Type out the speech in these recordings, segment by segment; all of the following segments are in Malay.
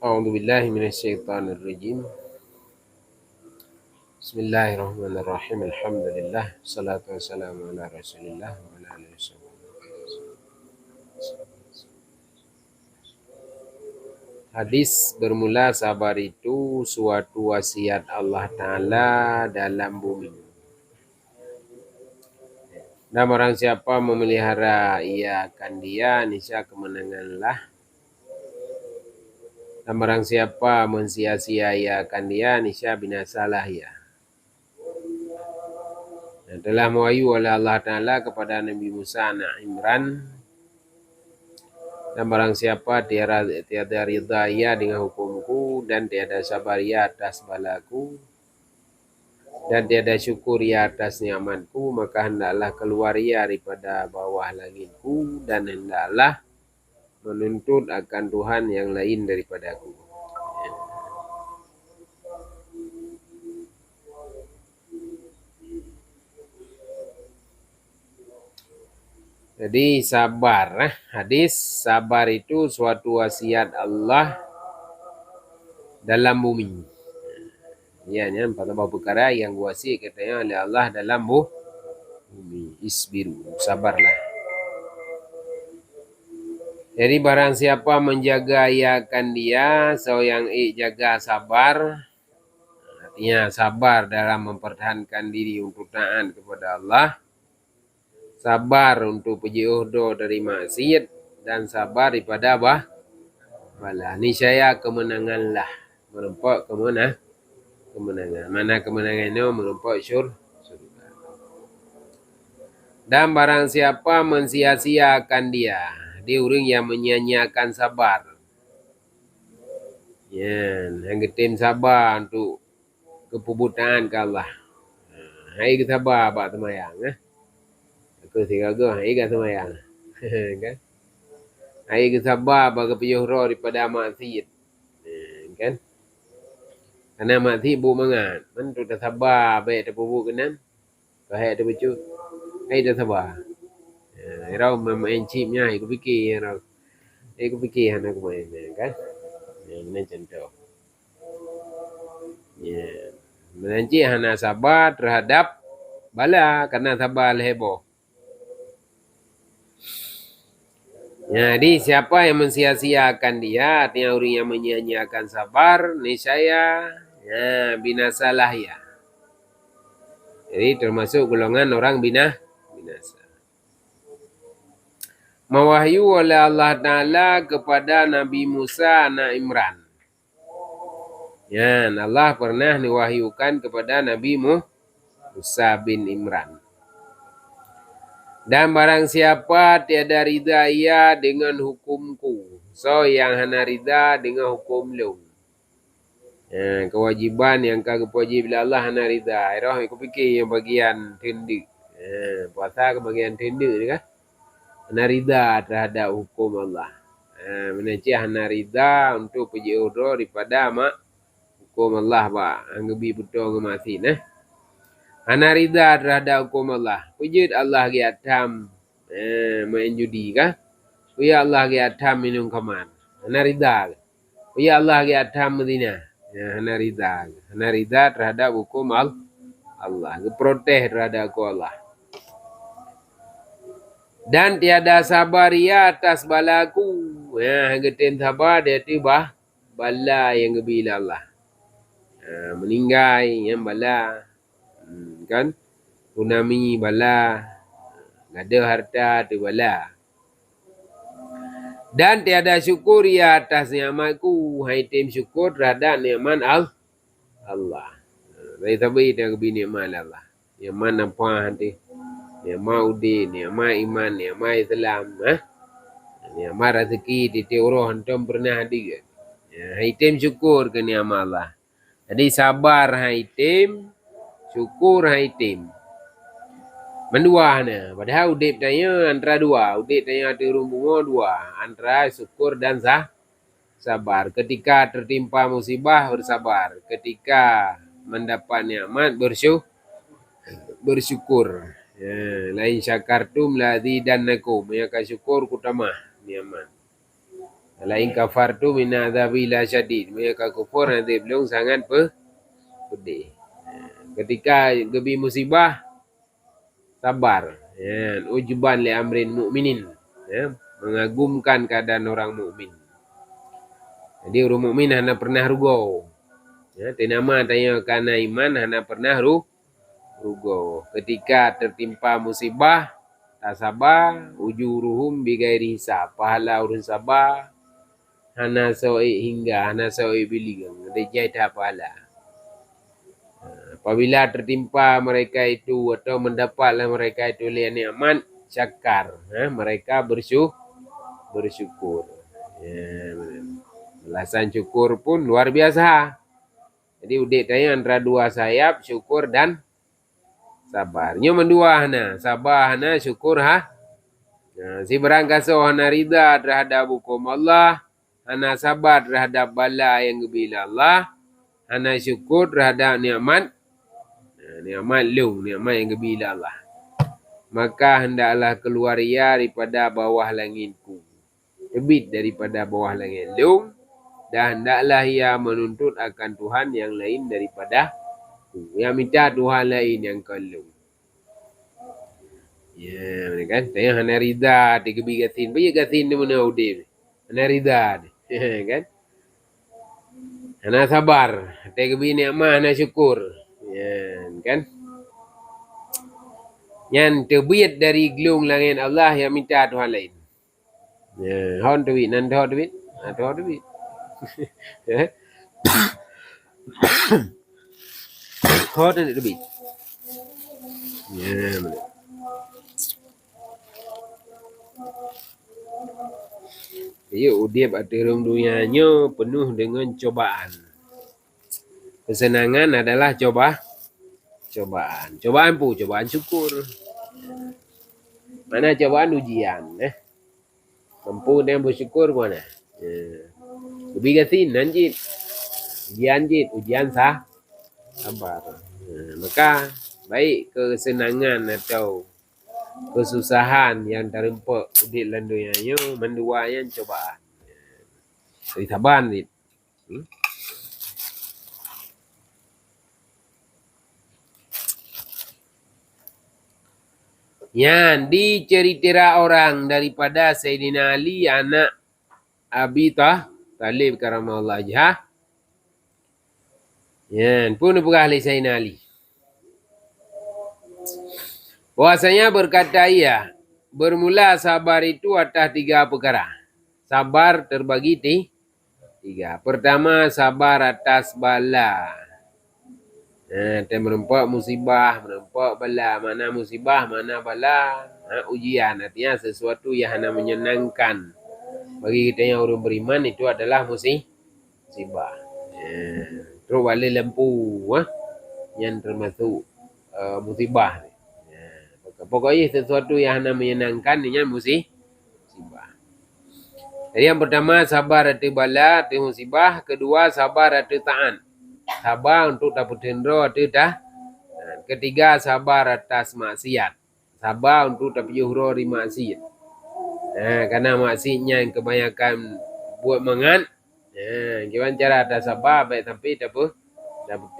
أعوذ بالله من الشيطان الرجيم. بسم الله الرحمن الرحيم. الحمد لله والصلاة والسلام على رسول الله وعلى آله وصحبه. Hadis bermula sabar itu suatu wasiat Allah Ta'ala dalam bumi. Dan orang siapa memelihara ia akan dia niscaya kemenanganlah. Dan barang siapa mensia-sia ia akan dia niscaya binasalah ia. Dan telah mewahyu oleh Allah Ta'ala kepada Nabi Musa anak Imran. Dan barang siapa tiada ridha ia dengan hukumku dan tiada sabar ia atas balaku dan tiada syukur ia atas nikmatku, maka hendaklah keluar ia daripada bawah langitku dan hendaklah menuntut akan Tuhan yang lain daripadaku. Jadi sabar, hadis sabar itu suatu wasiat Allah dalam bumi. Ya, empat perkara yang wasiat katanya oleh Allah dalam bumi. Isbiru, sabarlah. Jadi barang siapa menjaga ia akan dia, so yang jaga sabar, artinya sabar dalam mempertahankan diri untuk taat kepada Allah. Sabar untuk berjauh dari maksiat dan sabar daripada bala. Niscaya kemenanganlah merempak kemenangan. Mana kemenangan itu merempak surga. Dan barang siapa mensia-siakan dia orang yang menyia-nyiakan sabar. Ya, yang ketim sabar untuk kepubutaan ke Allah. Hai kita sabar abak temayang. Aku sigaga, hai kita temayang. Kan? Hai kita sabar bagi penyuhra daripada maksiat. Kan? Karena maksiat bu mangat. Man tu dah sabar baik dah pubu kenan. Kahai dah becut. Hai dah sabar. Rau main chipnya, aku fikir rau. Aku fikir anak aku main kan. Macam tu. Ya. Menanci hana sabar terhadap bala karena sabar heboh. Jadi siapa yang mensia-siakan dia, artinya orang yang menyia-nyiakan sabar, niscaya binasalah ya. Jadi termasuk golongan orang binasa. Mewahyu oleh Allah Ta'ala kepada Nabi Musa anak Imran. Ya, Allah pernah mewahyukan kepada Nabi Musa bin Imran. Dan barang siapa tiada ridha ia dengan hukumku, so yang hana ridha dengan hukum lu. Ya, kewajiban yang kau wajib Allah hana ridha. Roh aku fikir yang bagian tindik. Ya, puasa ke bagian tindik kan? Hana ridha terhadap hukum Allah. Menaci hana ridha untuk pergi urut daripada hukum Allah pak. Anggebi betul ngemati nah. Hana ridha terhadap hukum Allah. Pujud Allah ki atam main judi kah? Ya Allah ki atam minum khamar. Hana ridha. Ya Allah ki atam medina. Ya, hana ridha. Hana ridha terhadap hukum Allah. Protes terhadap hukum Allah. Dan tiada sabar ia atas balaku. Ya, getin sabar dia tiba bala yang gebila Allah. Meninggal yang bala. Kan? Tsunami bala. Ada harta tu bala. Dan tiada syukur ia atas nikmatku. Hai tim syukur terhadap nikmat Allah. Dari tabi dia kebi nikmat Allah. Nikmat nampak nanti. Nikmat udin, nikmat iman, nikmat Islam. Nikmat rezeki titi uruh antum pernah hadir. Hai tim syukur ke nikmat Allah. Jadi sabar hai tim. Syukur hai tim. Mendua na. Padahal udip tanya antara dua. Udip tanya ada rumbungan dua. Antara syukur dan sabar. Ketika tertimpa musibah bersabar. Ketika mendapat nikmat bersyukur. Ya, lain syakartum ladzi dan nakum. Yang syukur ku tamah nikmat. La in kafartu min adzabi la syadid. Mereka kufur nanti belum sangat pedih. Ketika gebi musibah sabar. Ya, ujuban li amrin mukminin. Ya, mengagumkan keadaan orang mukmin. Jadi orang mukmin hana pernah rugo. Ya, tinama tanya karena iman hana pernah rugo. Ketika tertimpa musibah tak sabar, ujuruhum bigairi hisab. Pahala urun sabar hana soi hingga hana soi biligang. Dia tak pahala. Apabila tertimpa mereka itu atau mendapatlah mereka itu lihat nikmat, syakar. Mereka bersyukur. Ya, belasan syukur pun luar biasa. Jadi udik tanya antara dua sayap, syukur dan sabar. Nyo mendua hana, sabar hana, syukur ha. Nah, si berangkaso hana rida terhadap hukum Allah, hana sabar terhadap bala yang gebila Allah, hana syukur terhadap nikmat. Nikmat lu, nikmat yang gebila Allah. Maka hendaklah keluar ia daripada bawah langitku. Terbit daripada bawah langit lu. Dan hendaklah ia menuntut akan Tuhan yang lain daripada ku. Yang minta Tuhan lain yang kalau. Ya, kan? Tanya hana rida di gebi gatin. Bagi gatin ni mana udin. Hana rida ni. Kan? Hana sabar. Di gebi nikmat hana syukur. Ya, kan? Yang terbit dari gelung langit Allah yang minta Tuhan lain. Ya, hon terbit. Nanti hon terbit. Nanti hon terbit. Hon terbit. Ya, benar. Ya, udip atirum dunianya penuh dengan cobaan. Kesenangan adalah cobaan. Cobaan pun, cobaan syukur. Mana cobaan ujian. Mampu dan bersyukur mana. Lebih gasin, nanjit. Ujian sabar. Maka baik kesenangan atau kesusahan yang terempak di dalam dunianya mendua yang cobaan. Jadi sabar ni. Yang diceritira orang daripada Sayyidina Ali anak Abi Talib karamallahu wajhah. Yan pun berahli Sayyidina Ali. Bahwasanya berkata ia, bermula sabar itu atas 3 perkara. Sabar terbagi 3. Pertama, sabar atas bala. Dia menempak musibah, menempak bala. Mana musibah, mana bala. Ujian, artinya sesuatu yang hanya menyenangkan. Bagi kita yang orang beriman itu adalah musibah. Terus balik lampu yang termasuk musibah. Pokoknya sesuatu yang hanya menyenangkan ini musibah. Jadi yang pertama sabar atas bala, atas musibah. Kedua sabar atas ta'an. Sabar untuk dapat hendro atas dah. Ketiga sabar atas maksiat. Sabar untuk dapat juhro di maksiat. Karena maksiatnya yang kebanyakan buat mengan. Gimana cara atas sabar baik sampai dapat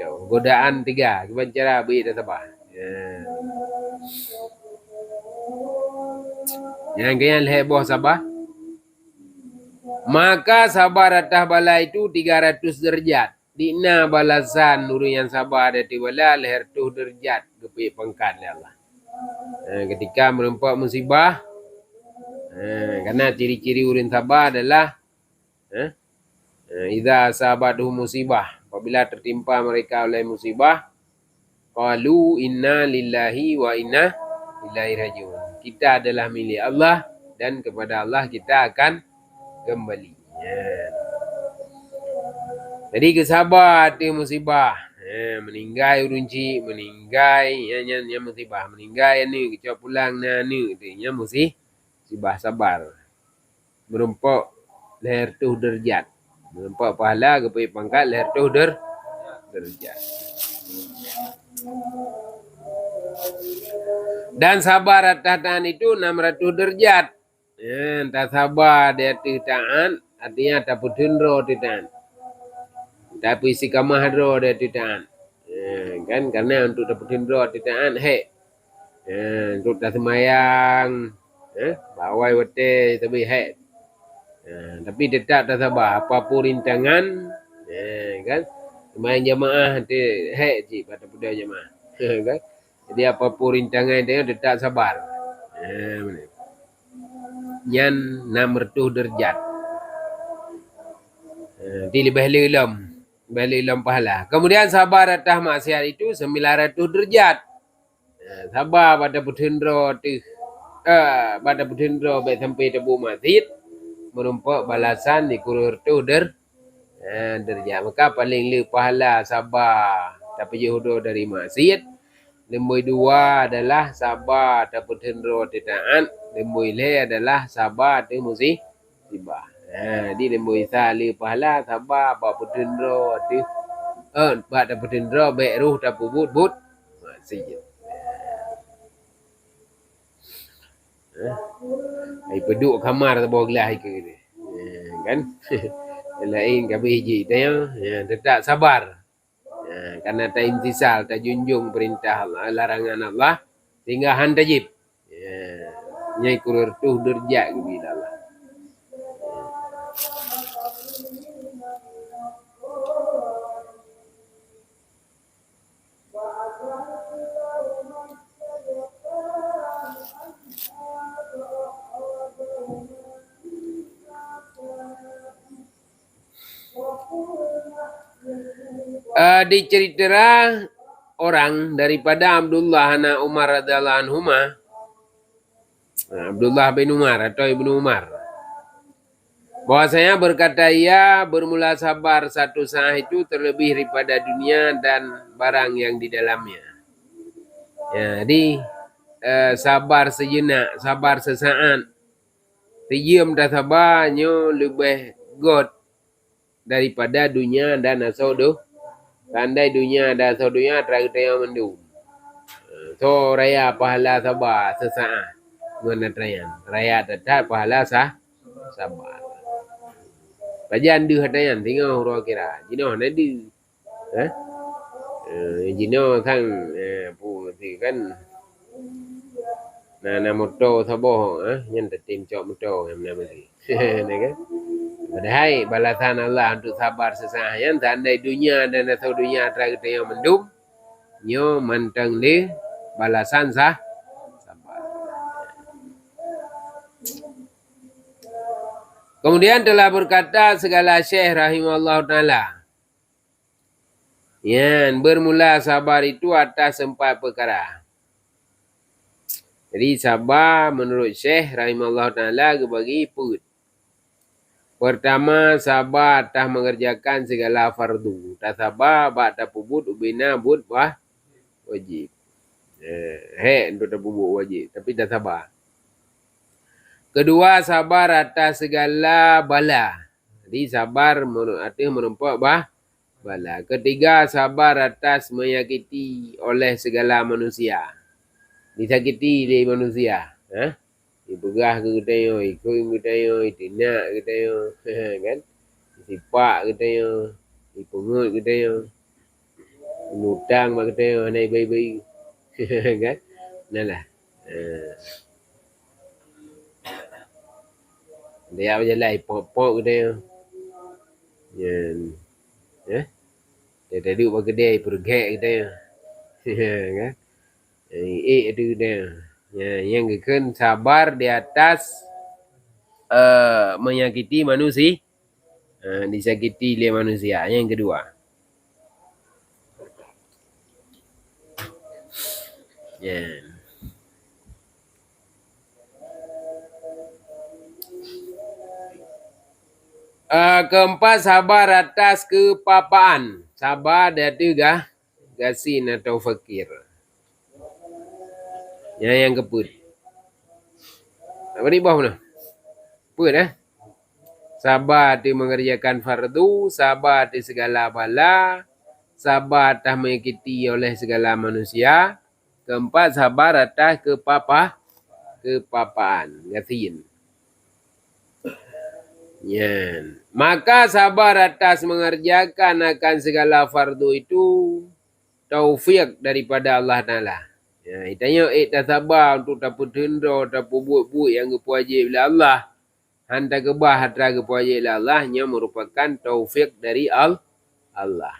tahu. Godaan 3. Gimana cara baik atas sabar. Yang kalian heboh sabar. Maka sabar atas bala itu 300 derajat. Dina balasan nuru yang sabar dari bala leher tu derajat kepi pangkat Allah. Ketika menempat musibah, karena ciri-ciri urin sabar adalah idza asabatuh musibah, apabila tertimpa mereka oleh musibah, qalu inna lillahi wa inna ilaihi rajiun. Kita adalah milik Allah dan kepada Allah kita akan kembali. Jadi kesabar hati musibah. Meninggai urunci, meninggai yang musibah, meninggai ni kecap pulang ni artinya musibah sabar. Merempok leher tu derajat. Merempok pahala kepai pangkat leher tu derajat. Dan sabar atas taat itu 600 derajat. Tak sabar di atas taat artinya taputun ro titan. Tapi istiqamah ro de titan. Kan karena untuk taputun ro titan untuk dah semayang bawai wate tapi tapi tetap tak sabar apa-apa rintangan kan semayang jamaah nanti cik pada budak jamaah kan jadi apa-apa rintangan dia tetap sabar nyan namrtuh derjat di lebih lilam pahala. Kemudian sabar atas maksiat itu 900 derajat. Sabar pada putendro tu pada putendro baik sampai tebu masjid menumpak balasan di kurur tu derajat. Maka paling le pahala sabar tapi jodoh dari maksiat. Nombor 2 adalah sabar tak putendro taat. Nombor 3 adalah sabar tu musibah. Di nombor 1 le pahala sabar apa putendro tu buat tak putendro baik ruh tak pubut maksiat. Ai peduk kamar tak bawa gelas ke ni. Kan? Lain kami hiji dia tetap sabar. Karena tak intisal, tak junjung perintah Allah, larangan Allah sehingga hantajib. Nyai kurur tuh derjat ke bila Allah. Dicerita orang daripada Abdullah anak Umar radhiyallahu anhuma. Abdullah bin Umar atau Ibnu Umar. Bahwasanya berkata ia bermula sabar satu saat itu terlebih daripada dunia dan barang yang di dalamnya. Jadi sabar sejenak, sabar sesaat. Diam dah sabarnya lebih god daripada dunia dan asodoh. Tandai dunia dan asodohnya terakhir yang mendung. So raya pahala sabar sesaat. Menatayan. Raya tetap pahala sabar. Pajan du hatayan tinggal huruf kira. Jino nadi. Jino thang pu thì kan na moto sabo nhân tim cok moto em nama ni. Ni kan. Padahal balasan Allah untuk sabar sesaat yang tandai dunia dan atau dunia terakhir yang mendung. Nyo mantang ni balasan sabar. Kemudian telah berkata segala syekh rahimahullah ta'ala. Yang bermula sabar itu atas 4 perkara. Jadi sabar menurut syekh rahimahullah ta'ala bagi put. Pertama, sabar atas mengerjakan segala fardu. Tak sabar, tak pubut, ubina, bud, wajib. Untuk tak pubut wajib. Tapi tak sabar. Kedua, sabar atas segala bala. Jadi sabar artinya menumpak bala. Ketiga, sabar atas menyakiti oleh segala manusia. Disakiti oleh manusia. Dipegah ke ketayo, ikut ketayo, tinak ketayo, kan? Disipak ketayo, dipungut ketayo, menutang ketayo, naik bayi-bayi, kan? Nalah. Dia apa jalan, pok-pok ketayo. Dia tadi buat kedai, pergek ketayo, kan? Itu ketayo. Yang keken sabar di atas menyakiti manusia, disakiti oleh manusia. Yang kedua, keempat, sabar atas kepapaan. Sabar dan tiga gasin atau fakir. Yang keput. Apa ni bawah mana? Put Sabar di mengerjakan fardu, sabar di segala bala, sabar atas mengikuti oleh segala manusia. Keempat, sabar atas kepapaan. Gasin. Yan. Maka sabar atas mengerjakan akan segala fardu itu taufik daripada Allah Ta'ala. Ya, itanya tak sabar untuk tak tenda, tak buat-buat yang wajib oleh Allah. Hantar kebah hatra wajib oleh Allah, nya merupakan taufik dari Allah.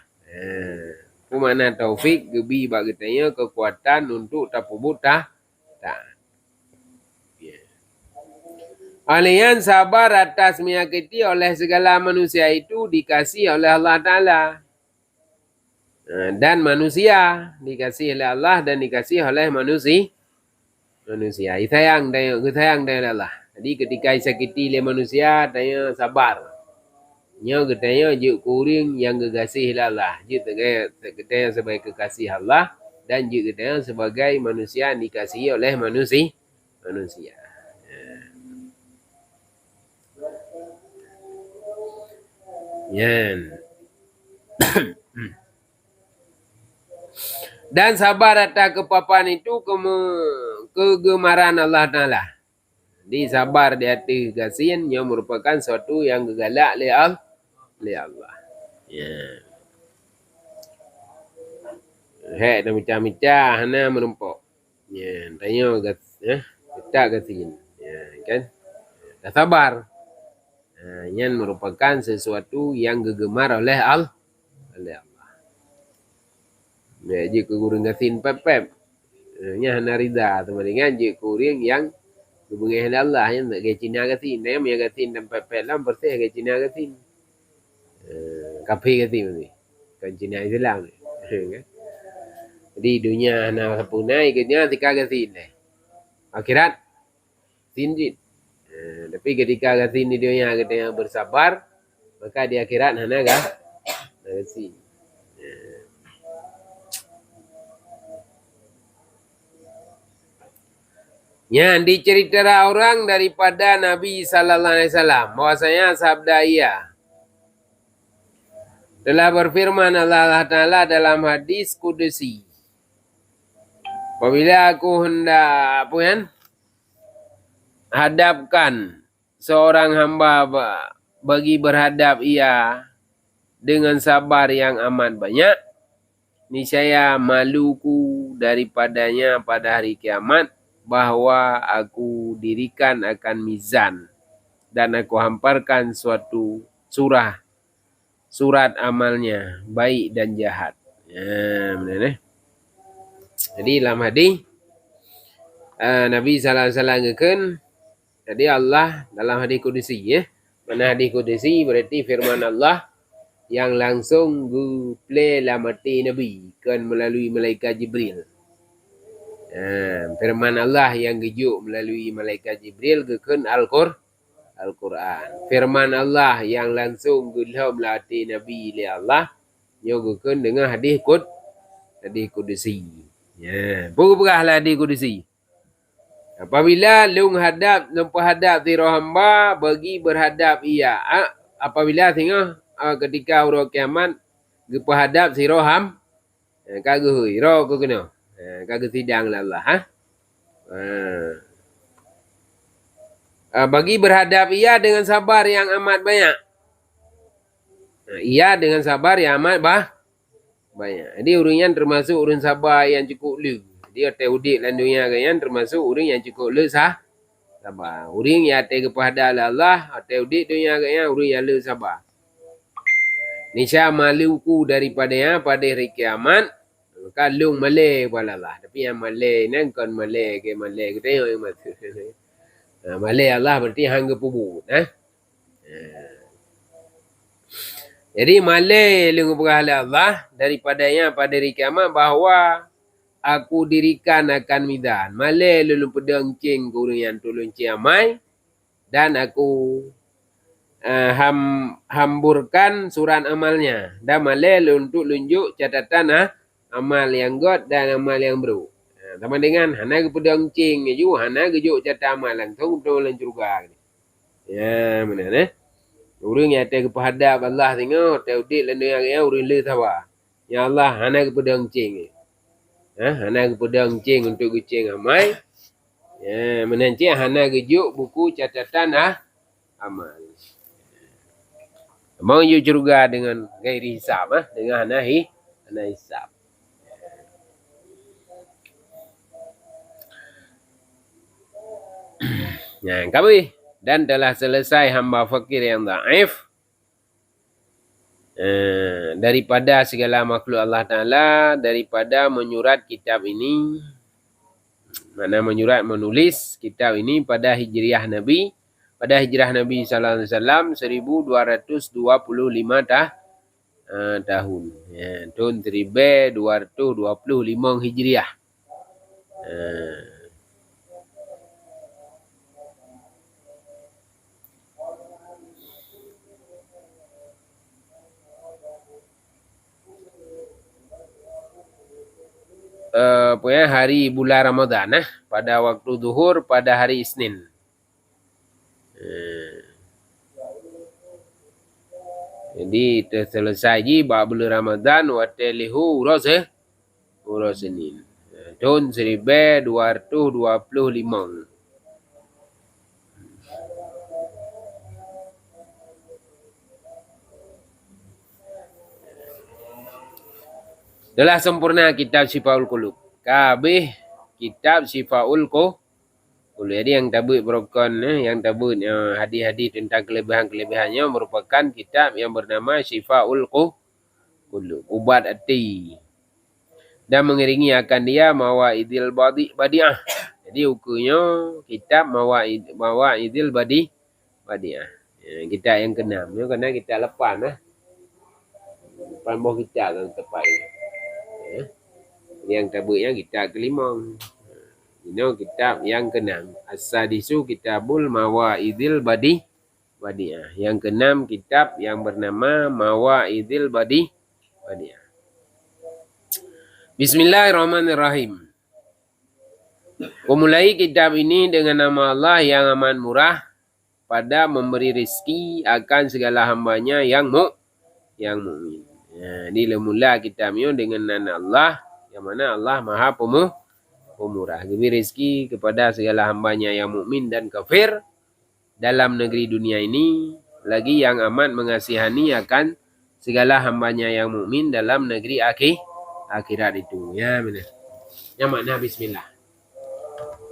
Apa makna taufik? Gebi bagi tanya kekuatan untuk tak buat tak. Alian sabar atas menyakiti oleh segala manusia itu dikasih oleh Allah Ta'ala. Dan manusia dikasih oleh Allah dan dikasih oleh manusia. Sayang dari Allah. Jadi ketika sakiti oleh manusia, tanya sabar. Nya katanya je kuring yang kekasih oleh Allah. Je katanya sebagai kekasih Allah dan je katanya sebagai manusia dikasihi oleh manusia. Yan. Dan sabar atas kepapan itu kegemaran Allah Ta'ala. Di sabar di hati kasihan yang merupakan suatu yang gegalak oleh Allah. Ya. Hek dan macam-macam hana menumpuk. Ya, tanya kita kasihan. Ya, kan? Dah sabar. Yang merupakan sesuatu yang gegemar oleh Allah. Ya, je kurang kasin pep. Nya hana rida sama dengan je kurang yang hubungan Allah yang tak ke Cina kasin. Dia punya kasin dan pep lah bersih ke Cina kasin. Kafe kasin ni. Kan Cina Islam ni. Jadi dunia hana sapunai ke nya tika kasin ni. Akhirat sinjit. Tapi ketika kasin di dunia kita yang bersabar, maka di akhirat hana kasin. Yang diceritakan orang daripada Nabi Sallallahu Alaihi Wasallam bahwasanya sabda ia telah berfirman Allah Ta'ala dalam hadis kudusi. Apabila aku hendak hadapkan seorang hamba bagi berhadap ia dengan sabar yang amat banyak, niscaya maluku daripadanya pada hari kiamat, bahwa aku dirikan akan mizan dan aku hamparkan suatu surat amalnya baik dan jahat. Benar. Jadi dalam hadis Nabi sallallahu alaihi wasallam ngeken, jadi Allah dalam hadis kudusi Mana hadis kudusi berarti firman Allah yang langsung play lah mati Nabi kan melalui malaikat Jibril. Firman Allah yang gejuk melalui malaikat Jibril kekan Al-Quran. Firman Allah yang langsung gelham hati Nabi oleh Allah yang kekan dengan hadis kudusi. Berahlah hadis kudusi. Apabila lung hadap tiro hamba bagi berhadap ia. Apabila tengah ketika urut kiamat berhadap tiro ham kagui ro ko kena. Kagak sidang lah Allah. Bagi berhadap ia dengan sabar yang amat banyak. Ia dengan sabar yang amat banyak. Jadi urungan termasuk urun sabar yang cukup lu. Dia teudik dalam dunia kan termasuk urun yang cukup lu sabar. Urun yang kepada Allah teudik dunia kan urun yang lu sabar. Nisya maluku daripadanya pada hari kiamat. Kalung Malay pula lah. Tapi yang Malay ni kan Malay ke Malay. Kita tengok yang mata. Malay Allah berarti hangga pubut. Jadi Malay lengu berhala Allah daripadanya pada hari kiamat bahawa aku dirikan akan midan. Malay lulung pedang cing kurung yang tolong ciamai. Dan aku hamburkan surat amalnya. Dan Malay untuk lunjuk catatan amal yang god dan amal yang bro. Sama dengan hana ke pedang cing ju, hana ke juk catatan amal langsung tolong curga. Ya, benar Urang yang ada kepada Allah tengok, taudik dan yang urang le tawa. Ya Allah, hana ke pedang cing. Hana ke pedang cing untuk kucing amai. Ya, menancik hana ke juk buku catatan amal. Mau you juga dengan gairi hisab, dengan hana hisab. Nah, kami dan telah selesai hamba fakir yang dhaif daripada segala makhluk Allah Ta'ala, daripada menyurat kitab ini, mana menulis kitab ini pada hijriah Nabi, pada hijrah Nabi sallallahu alaihi wasallam 1225 tahun. Ya, tahun 1225 hijriah. Punya hari bulan Ramadan pada waktu zuhur pada hari Isnin. Jadi terselesai bulan Ramadan waktu lihu uras Senin. Tahun 1225. Telah sempurna kitab Syifaul Qulub. Kabeh kitab Syifaul Qulub. Jadi yang tabut berokon, yang tabut hadis-hadis tentang kelebihan-kelebihannya merupakan kitab yang bernama Syifaul Qulub. Ubat hati. Dan mengiringi akan dia Mawaidil Badi'ah. Jadi ukunya kitab Mawaidil Badi'ah. Kitab yang ke-6. Kerana kita lepas. Lepas bawah kita kan tepat. Yang tabutnya kitab ke-5. Ini kitab yang ke-6. As-sadisu kitabul Mawaidil Badi'ah. Yang ke-6 kitab yang bernama Mawaidil Badi'ah. Bismillahirrahmanirrahim. Kumulai kitab ini dengan nama Allah yang amat murah pada memberi rezeki akan segala hambanya yang mukmin. Ini mula kitabnya dengan nama Allah yang mana Allah Maha Pemurah. Beri rezeki kepada segala hambanya yang mukmin dan kafir dalam negeri dunia ini, lagi yang amat mengasihani akan segala hambanya yang mukmin dalam negeri akhirat itu. Ya benar. Yang makna bismillah.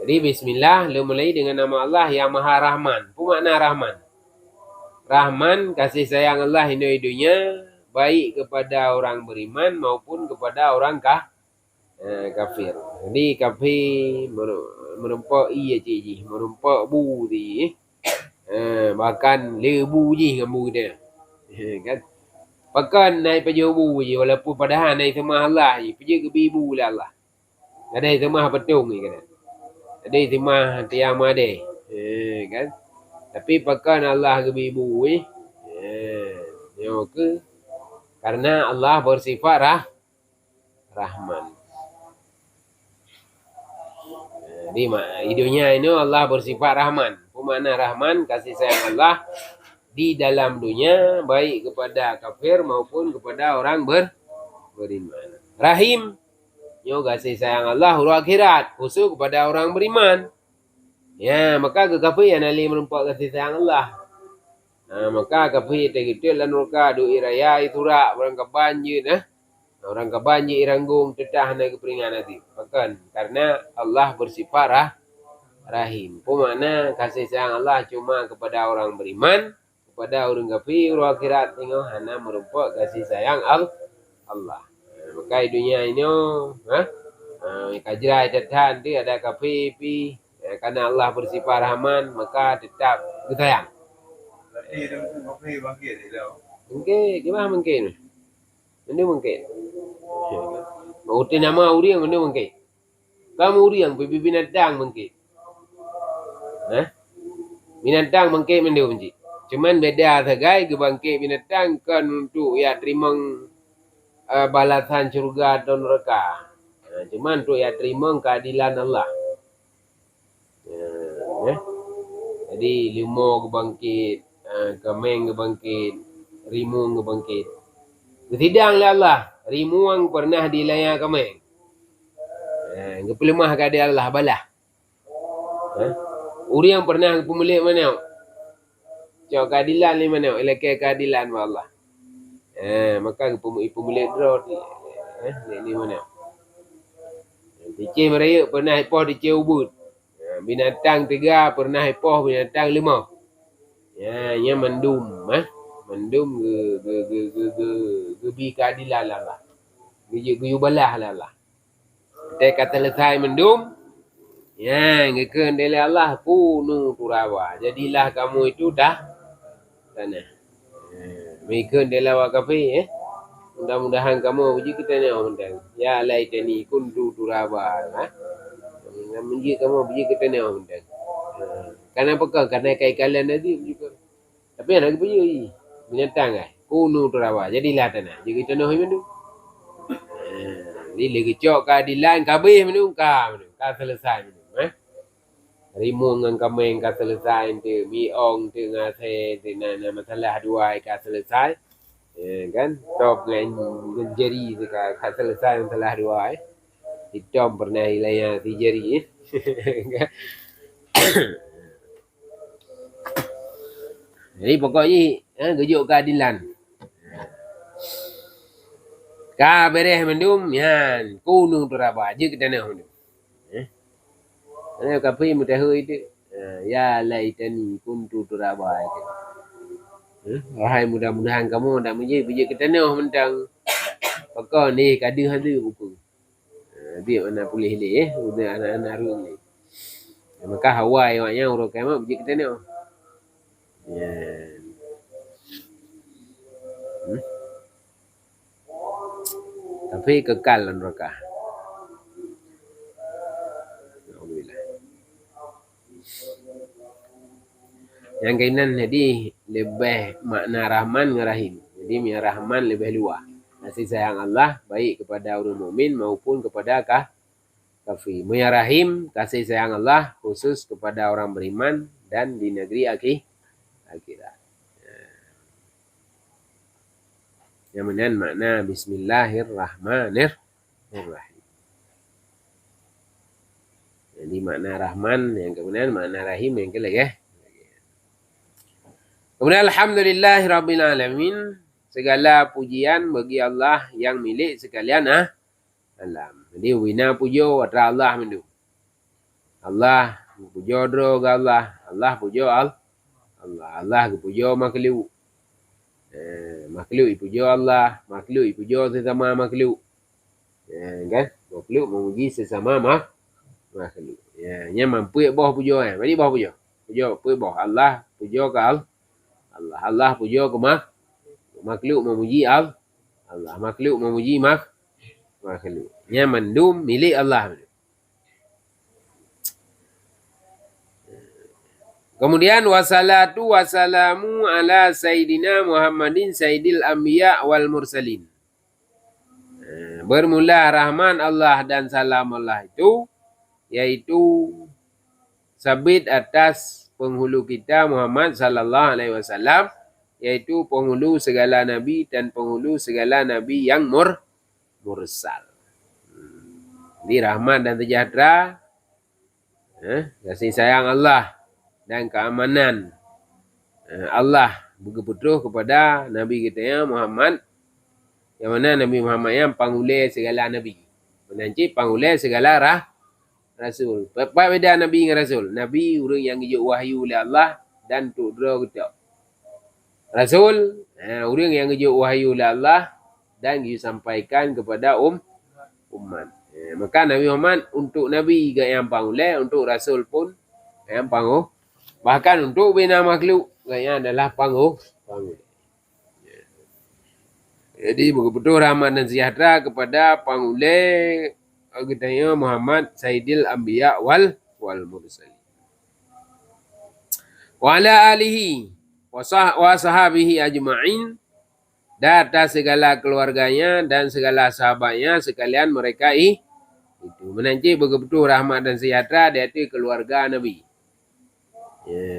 Jadi bismillah mulai dengan nama Allah yang Maha Rahman. Apa makna Rahman? Rahman kasih sayang Allah hidup-hidupnya baik kepada orang beriman maupun kepada orang kafir. Jadi kafir merempak iya cik merempak bu ti. Makan lebu je dengan bu dia. Kan? Pakan naik pergi bu je walaupun padahal naik sama Allah je. Pergi ke bibu lah Allah. Ada sama petung ni kan. Ada sama tiang made. Kan? Tapi pakan Allah ke bibu ke karena Allah bersifat Rahman. Jadi hidupnya ini Allah bersifat Rahman. Pemana Rahman kasih sayang Allah di dalam dunia baik kepada kafir maupun kepada orang beriman. Rahim yo kasih sayang Allah huru akhirat khusus kepada orang beriman. Ya, maka ke kafir yang ali merempak kasih sayang Allah. Maka kafir tergitul lan neraka du iraya iturak orang kebanjir orang kebanjir iranggung tetah na keperingan nanti. Bahkan karena Allah bersifat Rahim. Pemana kasih sayang Allah cuma kepada orang beriman, kepada orang kafir, orang akhirat tengok hana merupakan kasih sayang Allah. Maka dunia ini kajrai tetap dia ada kafir pi karena Allah bersifat Rahman maka tetap sayang. Mungkin gimana mungkin? Ini mungkin. Uti nama uriang ini mungkin. Kamu uriang pipi binatang mungkin. Binatang mungkin mendia benci. Cuman beda sagai ke bangkit binatang kan untuk ya terima balasan surga atau neraka. Cuman untuk ya terima keadilan Allah. Jadi limo ke bangkit, kemeng ke bangkit, rimung ke bangkit. Kesidanglah Allah. Rimuang pernah dilaya kemeng. Kepelemah keadaan Allah balah. Uri yang pernah pemilik mana? Cok keadilan ni mana? Ilake keadilan Allah. Maka pemulih draw ni mana? Diceh meraya pernah hipoh diceh ubud. Binatang 3 pernah hipoh binatang 5. Nya mendum, mendum bi keadilan Allah. Geju balah Allah. Kita kata letai mendum. Ngeken dele Allah kunu turawa. Jadilah kamu itu dah tanah. Ngeken dele wakafi Mudah-mudahan kamu uji kita ni orang. Ya laitani kuntu turaba. Menji kamu uji kita ni orang. Kenapa kau? Karena kailan tadi juga. Tapi anak punya binatang kunu turaba. Jadilah tanah. Jadi kita nak hidup. Ni lagi cok keadilan kabeh menung ka selesai menung. Rimu ngan kameng ka selesai tu, miong tu ngase tu na masalah dua ka selesai. Kan top ngan jari tu ka selesai masalah dua. Hitam pernah hilangnya si jari. Jadi pokoknya gejuk keadilan. Ka bereh mendum yan kunu teraba je kita nak mendum. Kapi mutahui itu. Ya laitani kuntu turaba itu. Wahai mudah-mudahan kamu nak menjadi kita nak mentang. Pakau ni kadu hadu buku. Dia mana boleh ni udah anak-anak rum ni. Maka Hawaii maknya urut kamu menjadi kita nak. Tapi kekal neraka. Yang kainan jadi lebih makna Rahman dengan Rahim. Jadi Mia Rahman lebih luas. Kasih sayang Allah baik kepada orang mukmin maupun kepada kafir. Mia Rahim kasih sayang Allah khusus kepada orang beriman dan di negeri akhirat. Yang kemudian makna Bismillahirrahmanirrahim. Jadi makna Rahman yang kemudian makna Rahim yang kelak Kemudian alhamdulillahirrabbilalamin. Segala pujian bagi Allah yang milik sekalian alam. Jadi wina pujo atra Allah mendu. Allah pujo dro ga Allah. Allah pujo Allah. Allah pujo makhluk. Makhluk pujo Allah. Makhluk pujo sesama makhluk. Kan? Makhluk memuji sesama makhluk. Nya mampu boh pujo Bagi boh pujo. Pujo boh Allah pujo ke Allah pujo ke makhluk memuji Allah. Makhluk memuji makhluk. Nya mendum milik Allah. Kemudian wassalatu wassalamu ala sayyidina Muhammadin sayyidil anbiya wal mursalin. Bermula rahman Allah dan salam Allah itu yaitu sabit atas penghulu kita Muhammad sallallahu alaihi wasallam yaitu penghulu segala nabi dan penghulu segala nabi yang mursal. Jadi rahmat dan sejahtera kasih sayang Allah dan keamanan Allah berkeputuh kepada nabi kita ya Muhammad yang mana Nabi Muhammad yang panggulai segala nabi. Menanci panggulai segala Rasul. Apa beda Nabi dengan Rasul? Nabi orang yang dijuk wahyu oleh Allah dan tuk dera kita. Rasul orang yang dijuk wahyu oleh Allah dan disampaikan kepada umat. Maka Nabi Muhammad untuk Nabi yang panggulai, untuk Rasul pun yang panggul. Bahkan untuk bina makhluk yang adalah panggul. Jadi betul rahmat dan sejahtera kepada panggulai Agdanya Muhammad Sayyidil Anbiya wal Mursalin. Wa ala alihi wa sahabihi ajma'in. Data segala keluarganya dan segala sahabatnya sekalian mereka itu. Menanci betul rahmat dan sejahtera di hati keluarga Nabi.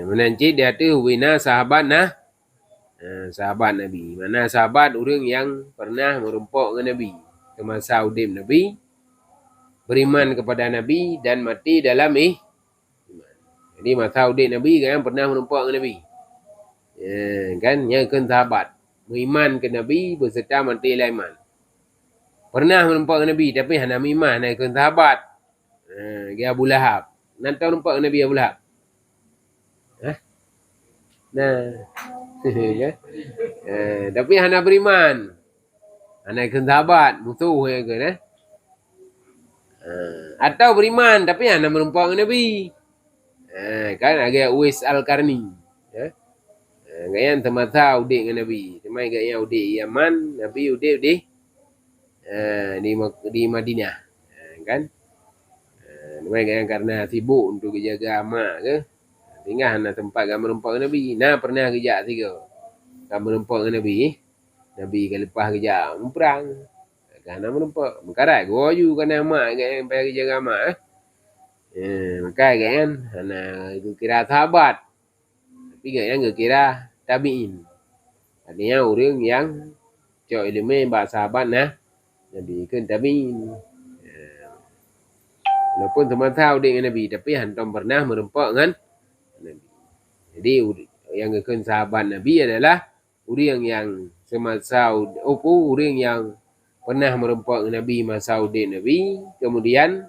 Menanci di hati hubina sahabat sahabat Nabi. Mana sahabat orang yang pernah merumpuk dengan Nabi. Semasa udim Nabi. Beriman kepada Nabi dan mati dalam iman. Jadi masa udik Nabi kan pernah menumpuk dengan Nabi. Kan nyatakan sahabat beriman ke Nabi berserta mati iman. Pernah menampak Nabi tapi hana iman nyatakan sahabat. Dia Abu Lahab. Nanti nampak Nabi Abu Lahab. Nah. Kan? Tapi hana beriman. Hana nyatakan sahabat musuh kan. Atau beriman tapi hana menampak Nabi. Kan agak Uwais Al-Qarni. Gayan temata udik dengan Nabi. Temai gaya udik Yaman, Nabi udik di Madinah. Kan? Temai gaya karena sibuk untuk jaga mak ke. Tinggal hana tempat gambar nampak Nabi. Nah pernah kejap tiga. Gambar nampak Nabi. Nabi kan lepas kejap perang. Hana menampak. Mengkarat goju kan mak gaya yang payah jaga mak. Maka kan hana itu kira sahabat. Tapi yang kira tabi'in. Artinya orang yang cok ilmu bahasa sahabat nah. Nabi kan tabi'in. Walaupun semata dengan Nabi. Tapi hantam pernah merempak dengan Nabi. Jadi yang kan sahabat Nabi adalah orang yang semasa orang yang pernah merempak Nabi masa udik Nabi. Kemudian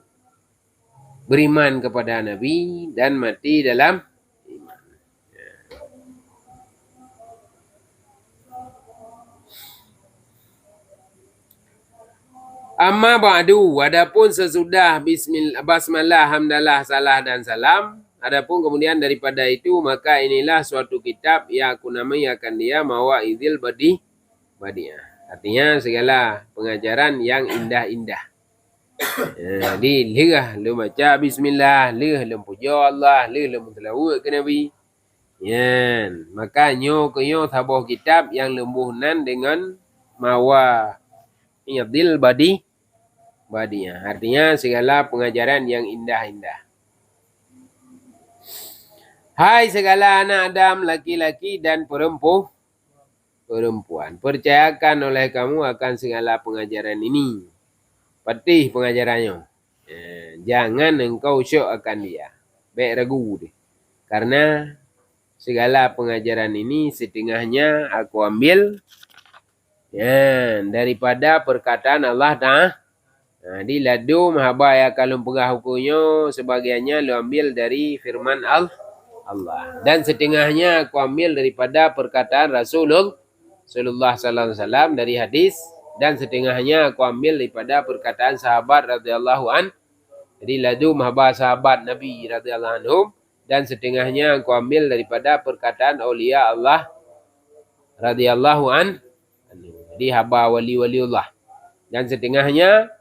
beriman kepada Nabi dan mati dalam amma ba'du, adapun sesudah basmalah, hamdalah, salah dan salam, adapun kemudian daripada itu maka inilah suatu kitab yang aku namai akan dia Mawaidhil Badiah. Artinya segala pengajaran yang indah-indah. Jadi lirah lu baca bismillah, lirah lu puja Allah, lirah lu selawat ke Nabi. Yan, maka nyo tabuh kitab yang lembuhnan dengan Mawaidhil Badiah. Artinya segala pengajaran yang indah-indah. Hai segala anak Adam, laki-laki dan perempuan. Percayakan oleh kamu akan segala pengajaran ini. Patih pengajarannya. Jangan engkau syok akan dia. Baik ragu deh. Karena segala pengajaran ini setengahnya aku ambil daripada perkataan Allah Ta'ala. Di ladu mahaba ya kalau pegah hukumnya sebagiannya lu ambil dari firman Allah. Dan setengahnya aku ambil daripada perkataan Rasulullah sallallahu alaihi wasallam dari hadis, dan setengahnya aku ambil daripada perkataan sahabat radhiyallahu an. Jadi ladu mahaba sahabat Nabi radhiyallahu anhum, dan setengahnya aku ambil daripada perkataan aulia Allah radhiyallahu an. Jadi haba wali-waliullah. Dan setengahnya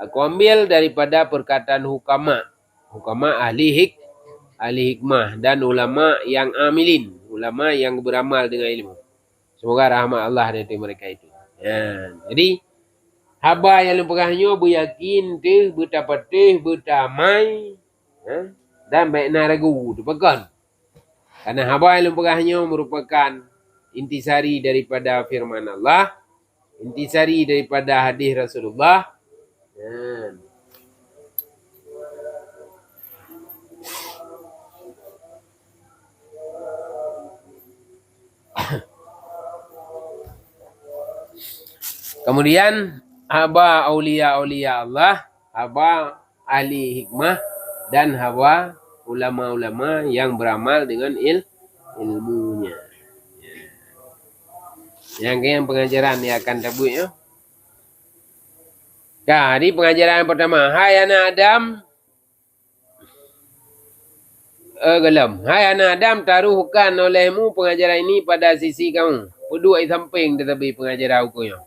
aku ambil daripada perkataan hukama ahli hikmah dan ulama yang amilin, ulama yang beramal dengan ilmu. Semoga rahmat Allah dari mereka itu. Jadi haba yang lepasnya beryakin teh, bertapatih, bertamai, dan baik naragu dipegang. Karena haba yang lepasnya merupakan intisari daripada firman Allah, intisari daripada hadis Rasulullah. Kemudian haba aulia Allah, haba ahli hikmah, dan haba ulama-ulama yang beramal dengan ilmunya. Yang pengajaran yang akan tabut ya. Jadi pengajaran yang pertama, hai anak Adam, gelam. Hai anak Adam, taruhkan olehmu pengajaran ini pada sisi kamu. Berdua di samping tetapi pengajaran hukumnya.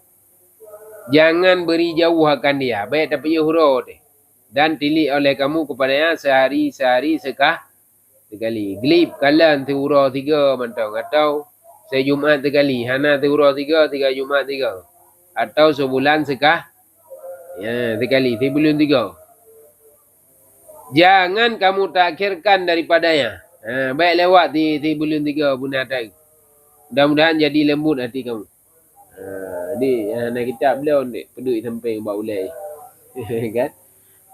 Jangan beri jauh akan dia. Baik tapi huruf deh. Dan tilik oleh kamu kepadanya sehari sekali. Glib kalan tiura 3 mantau. Atau sejumat sekali. Hana tiura 3 Jumat 3. Atau sebulan sekali. Sebulan 3. Jangan kamu takhirkan daripadanya. Baik lewat di bulan 3 bulan tadi. Mudah-mudahan jadi lembut hati kamu. Ni nak kitab beliau ni peduli sampai buat ulai. Kan?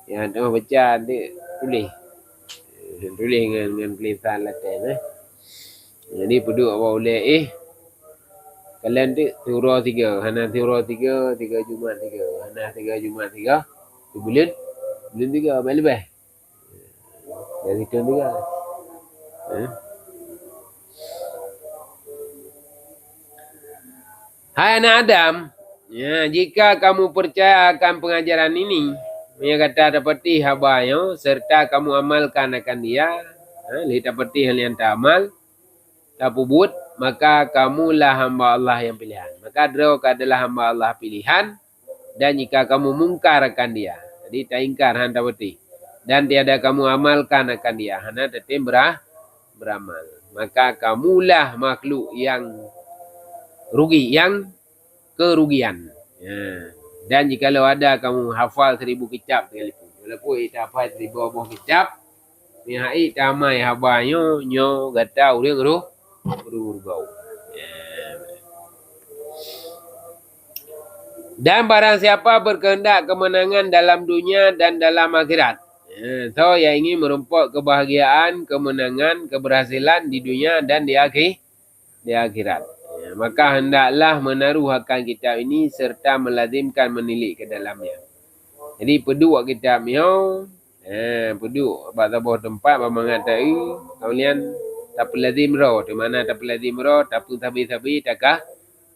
Yang tengah baca ni tulis. Tulis dengan tulisan Latin Jadi peduk apa boleh kalian tu tiura 3, hana tiura 3, 3 Jumaat 3, hana 3 Jumaat 3, bulan 3 lebih. Dari itu juga. Eh? Hai anak Adam, ya, jika kamu percaya akan pengajaran ini, ia kata dapati habayo serta kamu amalkan akan dia, lihat dapati hal yang tak amal, tak pubut, maka kamulah hamba Allah yang pilihan. Maka kau adalah hamba Allah pilihan, dan jika kamu mungkar akan dia, jadi tak ingkar han dapati, dan tiada kamu amalkan akan dia, hana tetap beramal. Maka kamulah makhluk yang rugi, yang kerugian. Ya. Dan jikalau ada kamu hafal 1000 kitab sekalipun, walaupun tak hafal 1000 buah kitab, mihai tamai habanyo nyo gata urang roh berurgau. Ya. Dan barang siapa berkehendak kemenangan dalam dunia dan dalam akhirat, so yang ingin merumput kebahagiaan, kemenangan, keberhasilan di dunia dan di akhirat. Maka hendaklah menaruh akan kitab ini serta melazimkan menilik ke dalamnya. Jadi peduk kitab ni, peduk bab tabuh tempat mengatai kemudian tak pelazim roh, di mana tak pelazim roh, tak pun sabi-sabi takah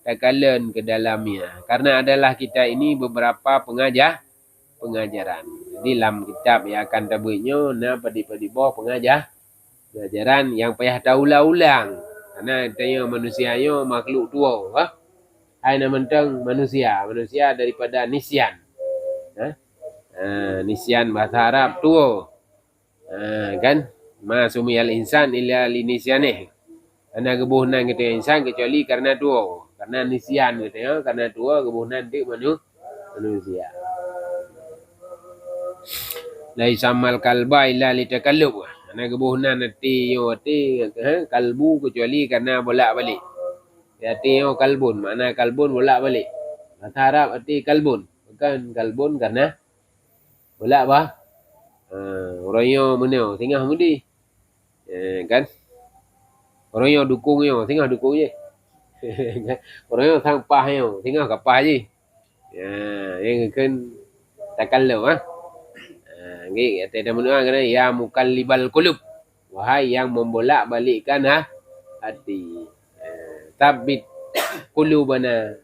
takalen ke dalamnya. Karena adalah kita ini beberapa pengajaran. Jadi dalam kitab yang akan tabuhnya na padi-padi bawah pengajaran yang payah tahu-ulang. Karena tanya manusia yo makhluk tua, Aina mentang manusia daripada nisyan. Nisyan bahasa Arab tua. Kan? Ma sumiyal insan illa li nisyanih. Karena kebuhunan kita insan kecuali karena tua. Karena nisyan kita ya, karena tua kebuhunan dia manusia. Laisa mal kalba illa li takallub. Karena kebuhunan hati kalbu kecuali karena bolak-balik. Hati kalbun, mana kalbun bolak-balik. Bahasa Arab hati kalbun. Bukan kalbun karena bolak bah. Orangnya mana? Tengah mudi. Kan? Orangnya dukungnya, tengah dukung je. Orangnya sampahnya, tengah kapah je. Yang kan takallu Nggih, kata menua kena ya mukallibal qulub. Wahai yang membolak-balikkan hati. Tabbit qulubana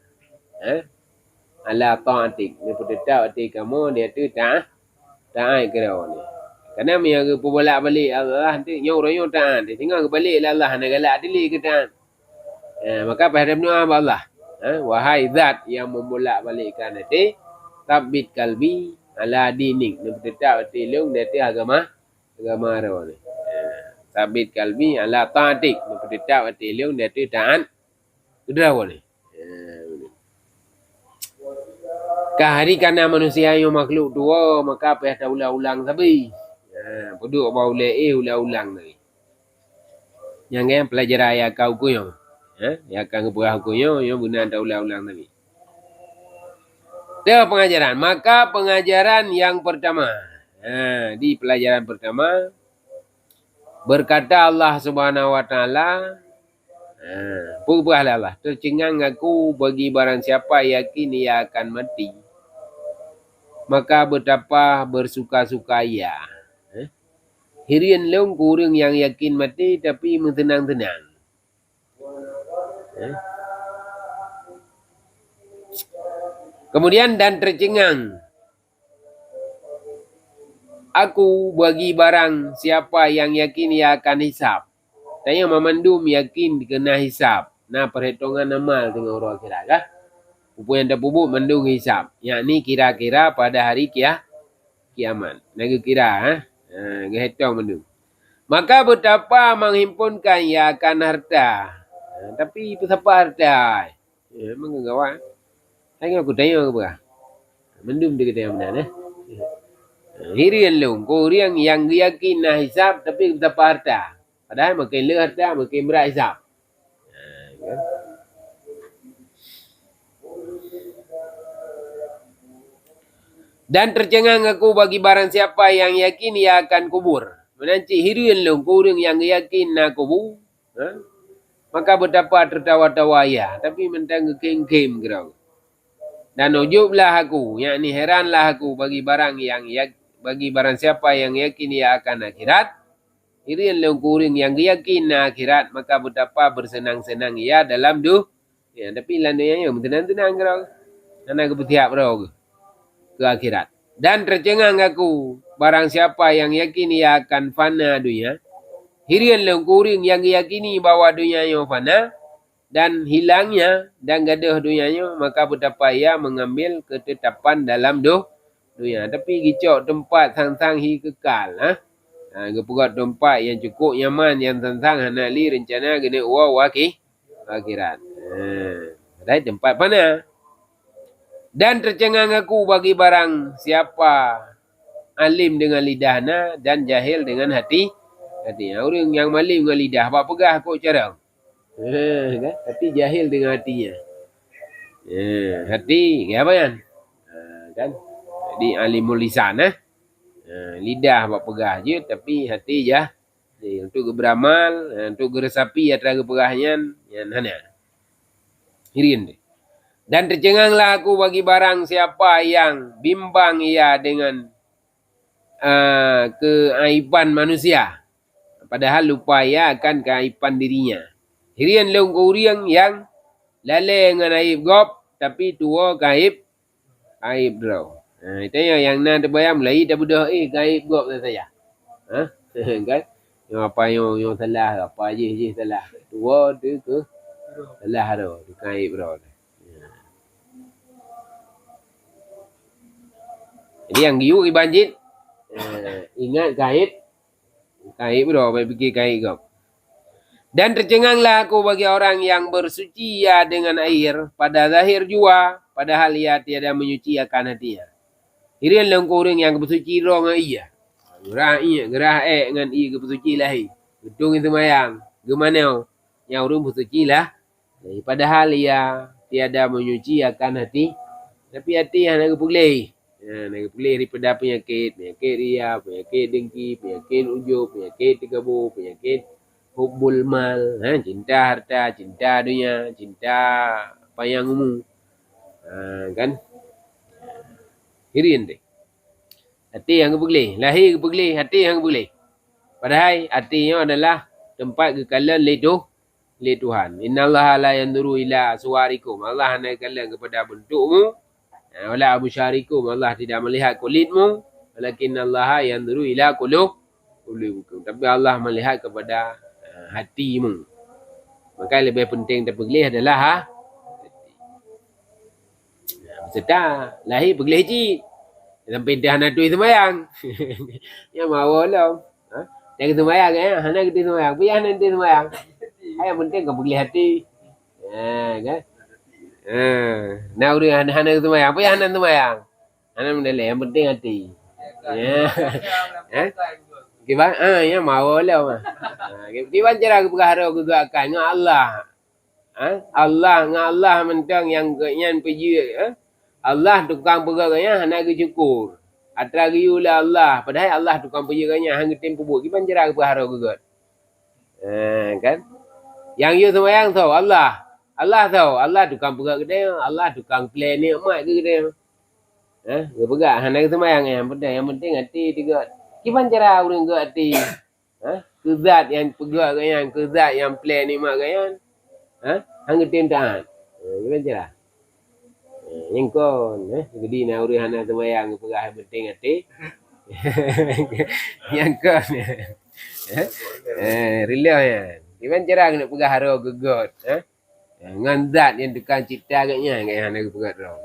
ala ta'atik. Ni tetap hati kamu dia tu taat kira ni. Karena dia bolak-balik Allah tu nyorong taat. Tengok balik Allah nak galak dili ke taat. Maka pada menua Allah. Wahai zat yang membolak-balikkan hati, tabbit kalbi ala dinik. Ni tetap hati leung dari agama roh ni. Sabit kalbi ala ta'atik. Ni tetap hati leung dari taat kedua ni. Kahari karena manusia yang makhluk tua, maka apa yang ulang-ulang sabi. Peduk bau ulang-ulang tadi. Yang kan pelajaran ayat kau kuyo. Ya akan keperah kuyo, yang guna ulang-ulang tadi. Dia pengajaran. Maka pengajaran yang pertama. Di pelajaran pertama. Berkata Allah Subhanahu Wa Taala. Purbalah Allah. Tercengang aku bagi barang siapa yakin ia akan mati. Maka betapa bersuka-suka ia. Hirian leung kurang yang yakin mati tapi mentenang-tenang. Kemudian dan tercengang aku bagi barang siapa yang yakin ia akan hisap. Tanya memandum yakin kena hisap. Nah perhitungan amal dengan orang akhirat kah? Upaya yang terpubuk mendung hisap. Yang ni kira-kira pada hari kiamat. Naga kira hitung mendung. Maka betapa menghimpunkan ia akan harta. Tapi siapa harta? Memang kawan. Tengok aku tanya ke apa? Mendung dia kata yang benar. Hirian long. Kau yang yakin nak hisap tapi betapa harta. Padahal makin le harta makin berat hisap. Kan? Dan tercengang aku bagi barang siapa yang yakin ia akan kubur. Menanci hirian long. Kau yang yakin nak kubur. maka betapa tertawa-tawa ia. Tapi mentang kem-kem gerau. Dan ujublah aku, yakni heranlah aku bagi barang yang bagi barang siapa yang yakin ia akan akhirat. Itu yang lengkuring yang yakin akhirat, maka betapa bersenang-senang ia dalam ya, tapi landanya yang tenang-tenang gerau. Anak kepetiak berau ke akhirat. Dan tercengang aku barang siapa yang yakin ia akan fana dunia. Hirian lengkuring yang yakini bahwa dunia yang fana dan hilangnya dan gaduh dunianya, maka betapa ia mengambil ketetapan dalam dunia. Tapi gicok tempat sang-sang hi kekal. Kepugat tempat yang cukup nyaman yang sang-sang anak li rencana gini akhirat. Ada tempat mana? Dan tercengang aku bagi barang siapa alim dengan lidahnya dan jahil dengan hati. Orang yang malim dengan lidah, apa pegah kok cara? Kan? Tapi jahil dengan hatinya. Hati, apa kan? Kan? Jadi alimul lisan. Lidah buat pegah je, tapi hati je. Untuk beramal, untuk geresapi atas kepegahnya, yang mana? Hirin dia. Dan tercenganglah aku bagi barang siapa yang bimbang ia dengan keaiban manusia. Padahal lupa ia akan keaiban dirinya. Hirian leung kuriang yang lalai dengan aib gop, tapi tua aib draw. Itu yang nak terbayang mulai dah budak aib gop saya. Kan? Yang apa yang salah, apa je salah. Tua tu ke salah draw, bukan aib draw. Jadi yang giu banjit ingat kaib bro, baik fikir kaib kau. Dan tercenganglah aku bagi orang yang bersuci ya dengan air pada zahir jua, padahal ia tiada menyuci akan hatinya. Irian lengkuring yang bersuci roh dengan ia. Gerah dengan ia bersuci lah. Gedung itu mayang. Gimana? Yang orang bersuci lah. Padahal ia tiada menyuci akan hati. Tapi hati yang nak boleh. Nak boleh daripada penyakit ria, penyakit dengki, penyakit ujub, penyakit tegabur, penyakit hubbul mal, cinta harta, cinta dunia, cinta payang umum. Kan? Hirin deh. Hati yang boleh, lahir boleh, hati yang boleh. Padahal hatinya adalah tempat kekalan oleh Tuhan. Innallaha la yanzuru ila suwarikum. Allah hanya kalian kepada bentukmu. Wala abusyarikum, Allah tidak melihat kulitmu, walakin Allah yanzuru ila qulubikum. Tapi Allah melihat kepada hatimu. Maka lebih penting terpilih adalah hati. Serta lahir pergi haji. Sampai dah nak tuis sembahyang. Ya mahu lah. Dah kita sembahyang hana kita sembahyang. Biar nanti sembahyang. Yang penting kau pergi hati. Kan? Nah udah hana sembahyang. Apa yang hana sembahyang? Hana mendelai. Yang penting hati. Gimana? Ya mau lah. Gimana cara aku berharap gegakan dengan Allah? Allah mentang yang pergi. Allah tukang pergakanya hana kecukur. Atra giyula Allah. Padahal Allah tukang pergakanya hang tempo buat. Gimana cara aku berharap gegat? Kan? Yang you sembahyang tahu Allah. Allah tahu, Allah tukang pegang kedai, Allah tukang plan ni amat ke kedai. Dia pegang hana sembahyang yang penting hati dia. Gimana cara orang gerak hati? Kezat yang pegang kan, kezat yang plan ni mak kan. Hang ketim tahan. Gimana cara? Yang kau, jadi nak orang hana sembahyang pegang yang penting hati. Yang kau ni. Real ya. Gimana cara nak pegang haro gegot? Dengan zat yang tekan cipta agaknya yang hana pegat tau.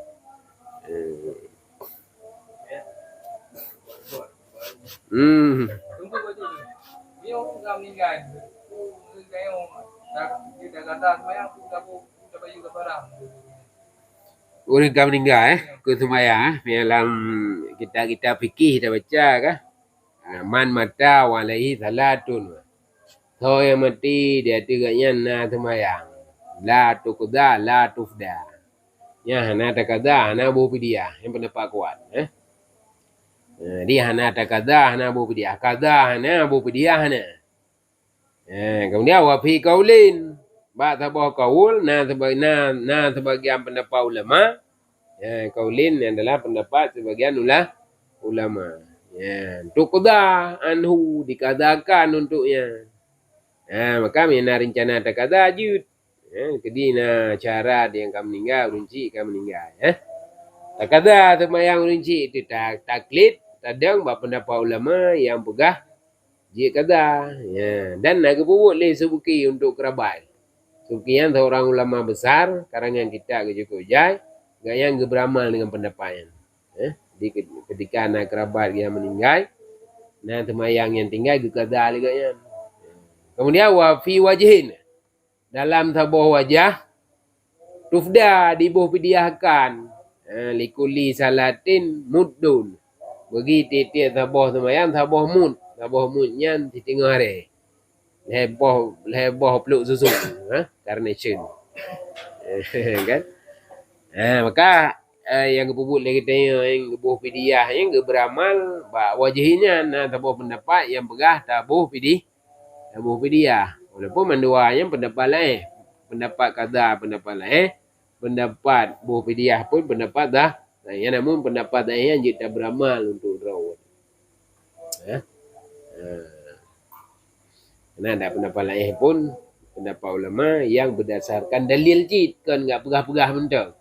Ni orang dah meninggal. Dia dah kata semayang aku dah bagi ke barang. Orang dah meninggal ke semayang dalam kita fikir kita baca kan. Man mata walaihi salatun. So yang mati dia tiganya na semayang. La tuqda la tufda. Ya hana takada hana bupidia yang pendapat kuat dia hana takada hana bupidia kada hana bupidia hana kemudian wa fi qaulin Ba tabah kaul sebagian pendapat ulama. Ya, kaulin adalah pendapat sebagian ulama. Ya, tuqda anhu dikadakan untuknya. Maka mina rencana tak kada jut. Kedina cara dia yang meninggal runci kan meninggal. Tak kada semayang runci itu taklid. Kadang ba pendapat ulama yang pegah dia kada. Dan nak boleh sebuki untuk kerabat. Sekian seorang ulama besar karangan kita ke Joko Jai yang beramal dengan pendapatnya. Ketika anak kerabat dia meninggal, nah semayang yang tinggal juga kada liganya. Kemudian wa fi wajhin, dalam sebuah wajah tufda dibuh pidiahkan likuli salatin muddun. Bagi titik sebuah semayang sebuah mudnya di tengah hari. Leboh peluk susu, carnation. Kan? Maka yang kebubut lagi tanya yang kebuh pidiah yang beramal wajahnya tabuh pendapat yang pegah tabuh pidiah. Walaupun menduanya pendapat lain, pendapat kada pendapat lain, pendapat buh pidiah pun pendapat dah. Yang namun pendapat dah yang kita beramal untuk rawat. Karena ada pendapat lain pun pendapat ulama yang berdasarkan dalil jid kan enggak pegah-pegah mentang.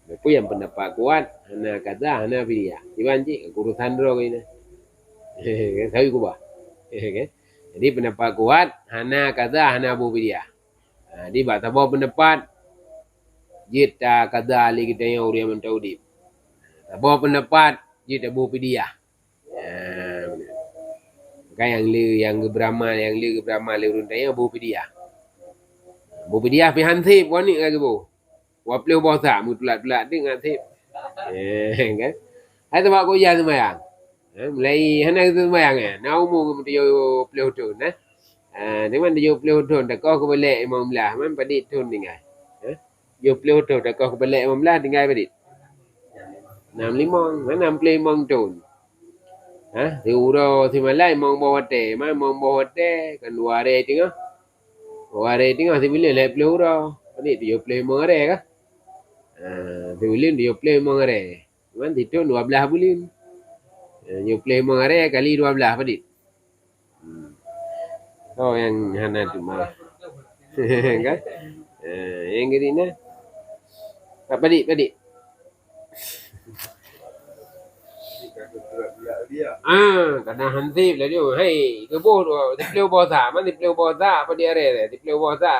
Lepas yang pendapat kuat hana kata hana pidiah. Iban cik urusan dro ini. Tahu ku bah. Jadi pendapat kuat hana kata hana bu pidiah. Di ba tabaw pendapat jid ta kada ali kita yang uriang mentau dip. Tabaw pendapat jid bu pidiah. Kan yang beramal runtanya bu pidiah. Bu pidiah pi hansip wani lagi bu. Wa pleu bosa mutulak-tulak ding hansip. Kan? Hai tempat ko ya semayang. Mulai hana semayang nau mu ke yo pleu tun dengan yo pleu tun tak ko balik imam lah man padit tun dingai. Yo pleu tun tak ko balik imam lah dingai padit. 65 mana pleu mong tun. Thì uro thì mà lại mong bò tè mà mong bò tè kan ware tinga thì bili le pleu uro ni dia pleu mongare ka thì bili dia pleu mongare man thì tu 12 bulan dia pleu mongare kali 12 padit yang hana tu mah kan yang gini na padit kadang hansip lah dia. Hai, kebo tu, dipleu bosa, man dipleu bosa apa dia are, dipleu bosa.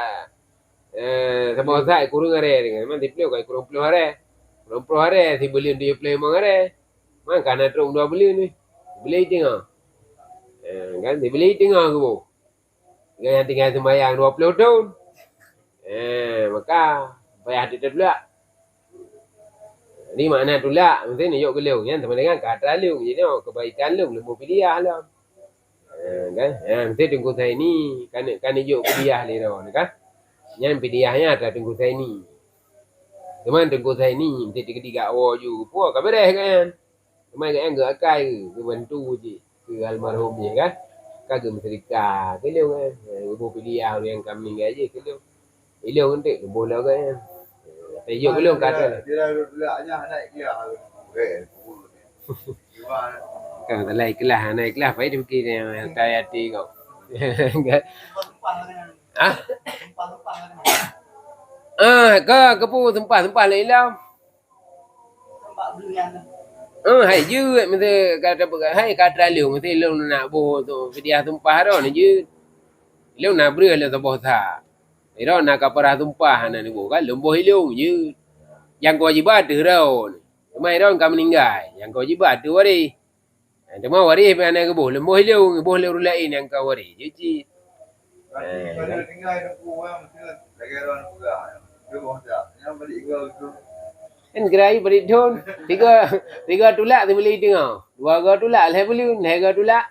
Sama bosa kurung are dengan, man dipleu kai kurung pleu are. Kurung pleu are, si beli dia pleu mang are. Man kana trong 2 beli ni. Beli tengah. Kan dibeli tengah kebo. Yang tinggal sembahyang 20 tahun. Maka payah ditolak. Ni makna tolak mesti ni yok gelung kan teman dengan kata lung jadi kebaikan lung lembu pidiah lah kan mesti tunggu saya ni kan yok pidiah ni dah kan yang pidiahnya ada tunggu saya ni teman tunggu saya ni mesti tiga awak ju puak kabareh kan teman kan enggak akai ke bantu je ke almarhum ni kan kagak mencerita ke lung kan lembu pidiah yang kami aja ke lung ilung entek boleh kan Yok belum kata. Dia nya naik kelas. Kan naik kelas baik dia fikir kaya hati kau. Kepu tempat lelam. Tempat belian. Hai je mesti kata liu mesti lu nak boh tu pidiah tumpah dah ni je. Lu nak beri lu tu boh sa. Iro nak kapara tumpah na ni kan lumboh hilung je. Yang kewajiban tu ro. Mai ro kam meninggal. Yang kewajiban tu wari. Cuma wari pe anak kebo lumboh hilung lain yang kau wari. Je ji. Kalau tinggal aku mesti lagi orang juga. Dia boh tak. Yang balik tu. Kan gerai beri don. Tiga tulak tu beli tengah. 2 ga tulak le beli, 3 ga tulak.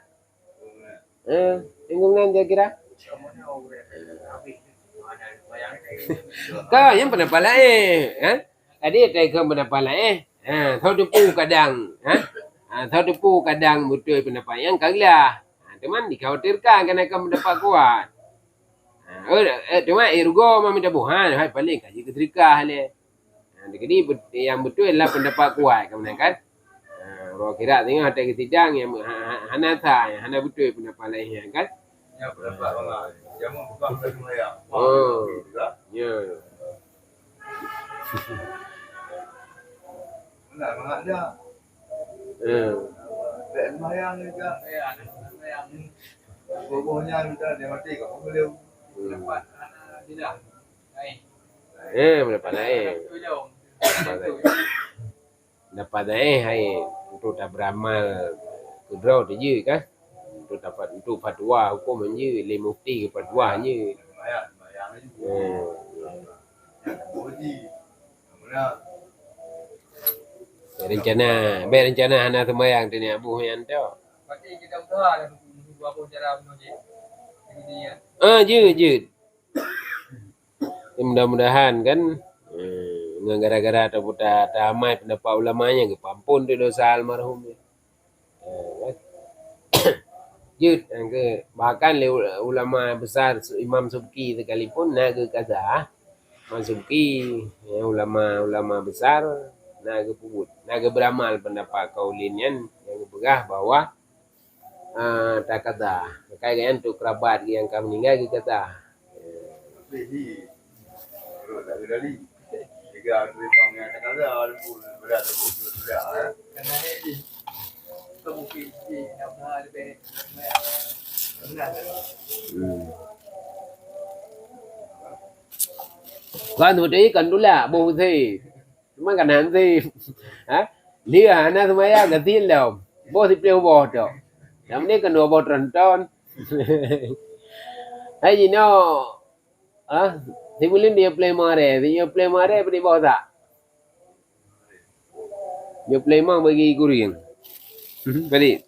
Tengok nan dia kira. Kau yang pendapat lain, Adik tak kau pendapat lain, Thau tepu kadang, Thau tepu kadang betul pendapat yang kaglah. Teman dikhawatirkan kan akan mendapat kuat. Cuma ergo minta buhan, hai paling kaji ketrikah le. Jadi yang betul adalah pendapat kuat kan. Orang kira tengok ada ketidang yang hana tha, yang hana betul pendapat lain kan. Ya berapa bang? Jamu bukan bermaya. Oh, ya. Enggak ada. Dan mayang juga. Ya, mayang. Bobonya minta dia mati kok boleh. Dapat tidak. Baik. Berapa lain? Dapat lain hai untuk tak beramal kudro tu je kan. Untuk dapat untuk fatwa hukum je, le mufti ke fatwa je. Mayang juga. Boji. Kemudian Berencana anak sembahyang tu ni abu yang tu. berarti kita usaha lah buat apa cara masjid. Ini ya. Je. Mudah-mudahan kan dengan gara-gara tak amai pendapat ulamanya ke pampun tu dosa almarhum ni. Kan? Jud yang ke bahkan ulama besar Imam Subki sekalipun nak ke kaza Imam Subki ulama besar nak ke pubut nak ke beramal pendapat kaulin yang berah bahwa tak kata kayak untuk kerabat yang kami meninggal ke kata dari tiga hari panggil ada berat sudah karena ini mungkin nama lebih benar kan tu dia kan dulu boh sih cuma kan nanti dia anak semaya gatil dah boh si pelih boh tu yang ni kan dua boh tronton hai jino Sibulin dia play mare beri bawa tak? Dia play mang bagi kuring. Beri.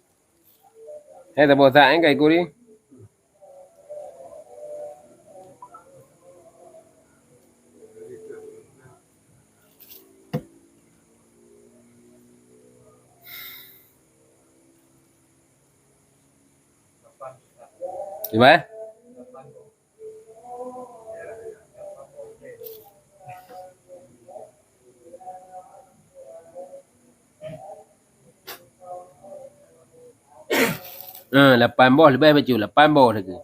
Saya tak bawa tak kai kuring. Gimana? Lapan boh lebih baju, lapan boh lagi.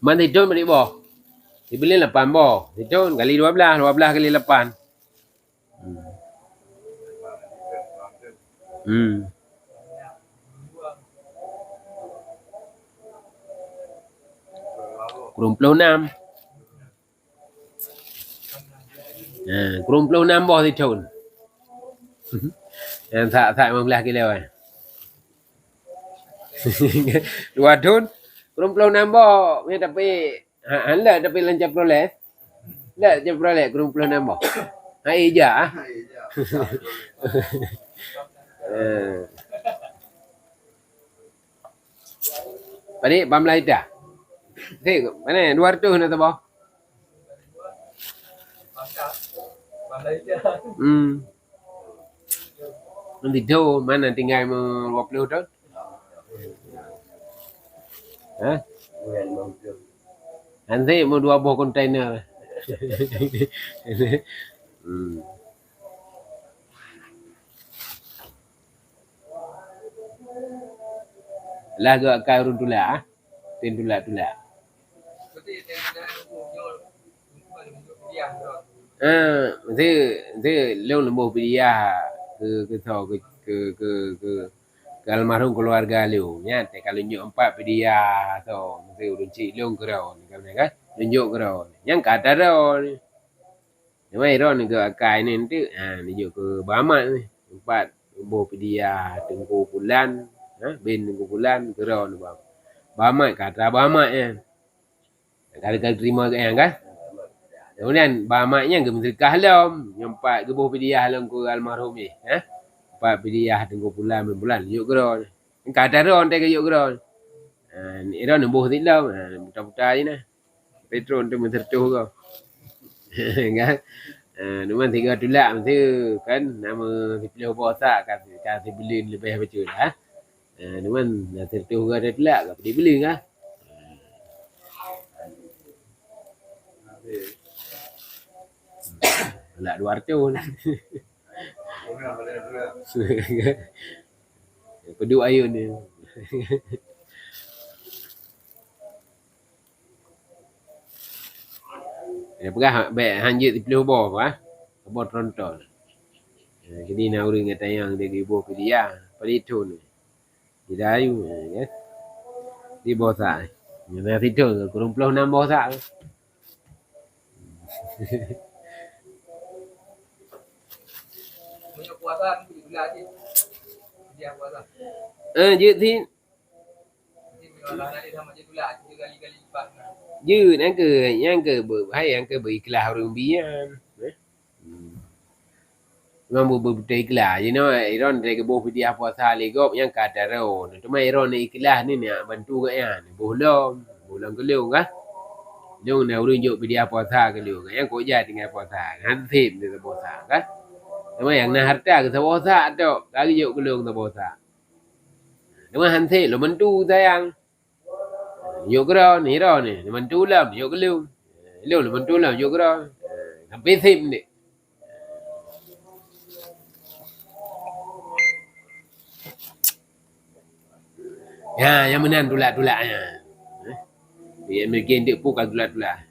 Mana hidun beri boh? Dibeli 8 boh. Hidun kali 12 kali 8. Kurung 26. Kurung 26 boh hidun. Yang tak 15 kilo kan. 2 dun. Kurung 26 boh. Tapi anda tapi lancar proleh. Tak je proleh kurung 26 boh. Hai je ah. Balik pamlah dah. Tengok mana 200 nak tahu. Nanti tu mana tinggal 20 tu? Nanti mau 2 buah kontainer. Lah gak kau urun tulak tin tulak. Nanti leu lembuh dia ke almarhum keluarga leu nya te kalau nyok 4 dia so nanti urun cik leu kerau kan tunjuk kerau yang kata ro ni mai ro ni ke akai ni nanti ni juk ke Bamat ni 4 lembuh dia Tengku Bulan bin Tengku Bulan kerau ni bang Bamat kata Bamat kalau terima kan kemudian bamaknya ke sedekah lom nyempat gebuh pidiah lom ke almarhum ni empat pidiah Tengku bulan yuk geron kata ron te yuk geron ni ron nembuh ti lom buta-buta je nah petron tu mentertuh kau kan numan tiga tulak mesti kan nama dipilih bosak kata beli lebih betul numan tertuh ada tulak ke dibeli kan Tulak 200 ni. Orang boleh dulu. Peduk ayun ni. Dia perah baik hanjit 30 boh apa? Boh tronton. Jadi nak urang kata yang dia gibo ke dia. Pelitun. Tidak ayu kan. Di bosa. Dia tidur kurang 26 bosa. Punya puasa ni gula je. Dia puasa. Je thì Jadi kalau nanti sama je gula 3 kali lipat. dư yang ke hay yang ke ikhlas orang bian. Memang betul ikhlas. You know, Iron dari kebuh dia puasa legop yang kata ro. Cuma Iron ni ikhlas ni nak bantu ke ya. Bulan ke liu kan. Jom nak urang juk dia puasa ke liu. Yang kau jadi tinggal puasa. Hansip dia puasa kan. Cuma yang nak harta ke puasa tu. Lagi juk ke liu puasa. Cuma hansip lo bantu sayang. Juk ke ni bantu lam juk ke liu. Liu lo bantu lam juk ke sampai sip ni. Ya, yang menan tulak-tulaknya. Dia mungkin dia pun tulak-tulak.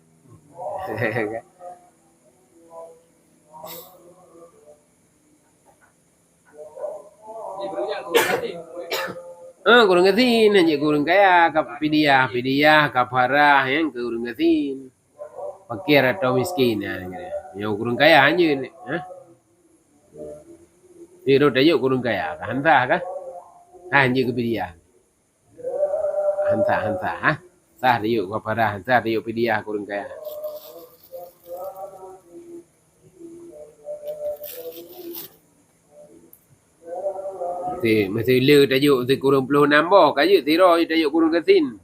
Ni berunya aku nanti. Kurang gasin hanya kurang kaya pidiah kafarah yang kurang gasin. Fakir atau miskin yang kurang kaya hanya ni. Dia tajuk kurang kaya, hantah kan? Hanya ke pidiah. Hantah. Sah dia kafarah, sah dia pidiah kurang kaya. Masih le tajuk si kurang 26 boh kayu tiro tajuk kurang gasin.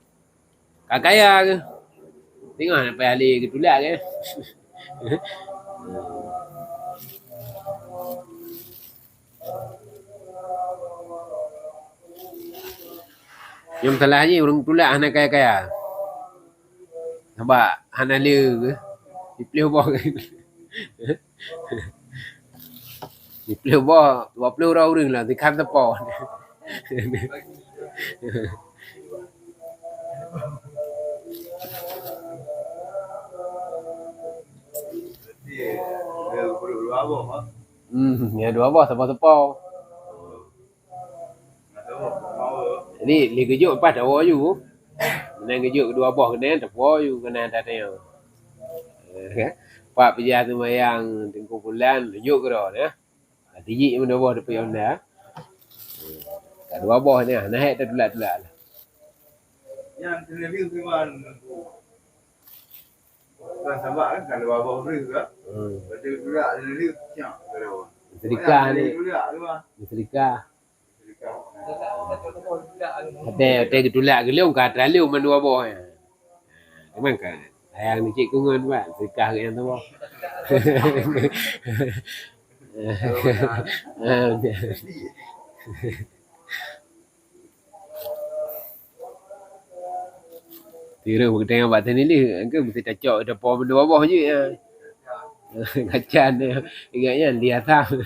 Kaya ke? Tengok nak payah alih ke tulak ke? Yang salahnya orang tulak hana kaya-kaya. Sebab hana le ke? Dipilih boh ke? Dipilih boh 20 orang lah di kan tepo. Dia perlu apa ha? Ya 2 boh tepo-tepo. Jadi li kejuk pas dah you. Menang kejuk 2 boh kena tepo you kena tak tengok. Pak pijah tu mayang tengku bulan tunjuk ke dah ya. Tinggi pun 2 boh depan yang dah. Kat 2 boh ni naik tak tulak-tulak lah. Yang review memang bukan sama kan kalau bawa review kan. Betul juga review siap kalau. Sedekah ni. Sedekah. Ada ketulak ke liu kat liu man 2 boh ya. Memang kan. Sayang ni cik kungun pak. Sedekah ke yang tu boh. Tira kita tengok buat ni ke mesti cacok depan benda bawah je ya. Kacan dia ingatnya dia tahu.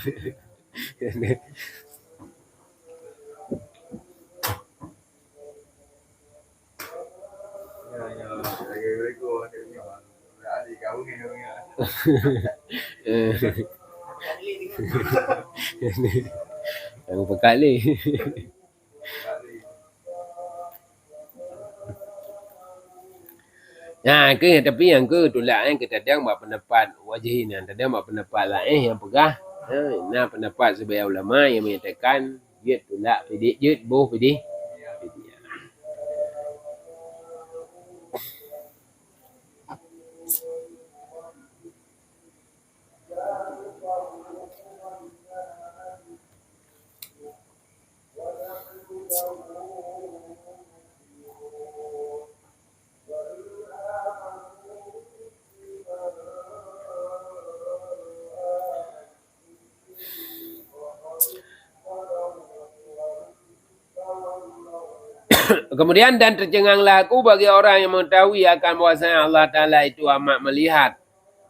Yang berkali. Nah, ke tapi yang ke tulak kita ada buat pendapat wajib ni, ada buat pendapat lain yang pegah. Nah, pendapat sebagai ulama yang menyatakan jid tulak pidik jid boh pidik. Kemudian dan tercenganglah aku bagi orang yang mengetahui akan bahwasanya Allah Ta'ala itu amat melihat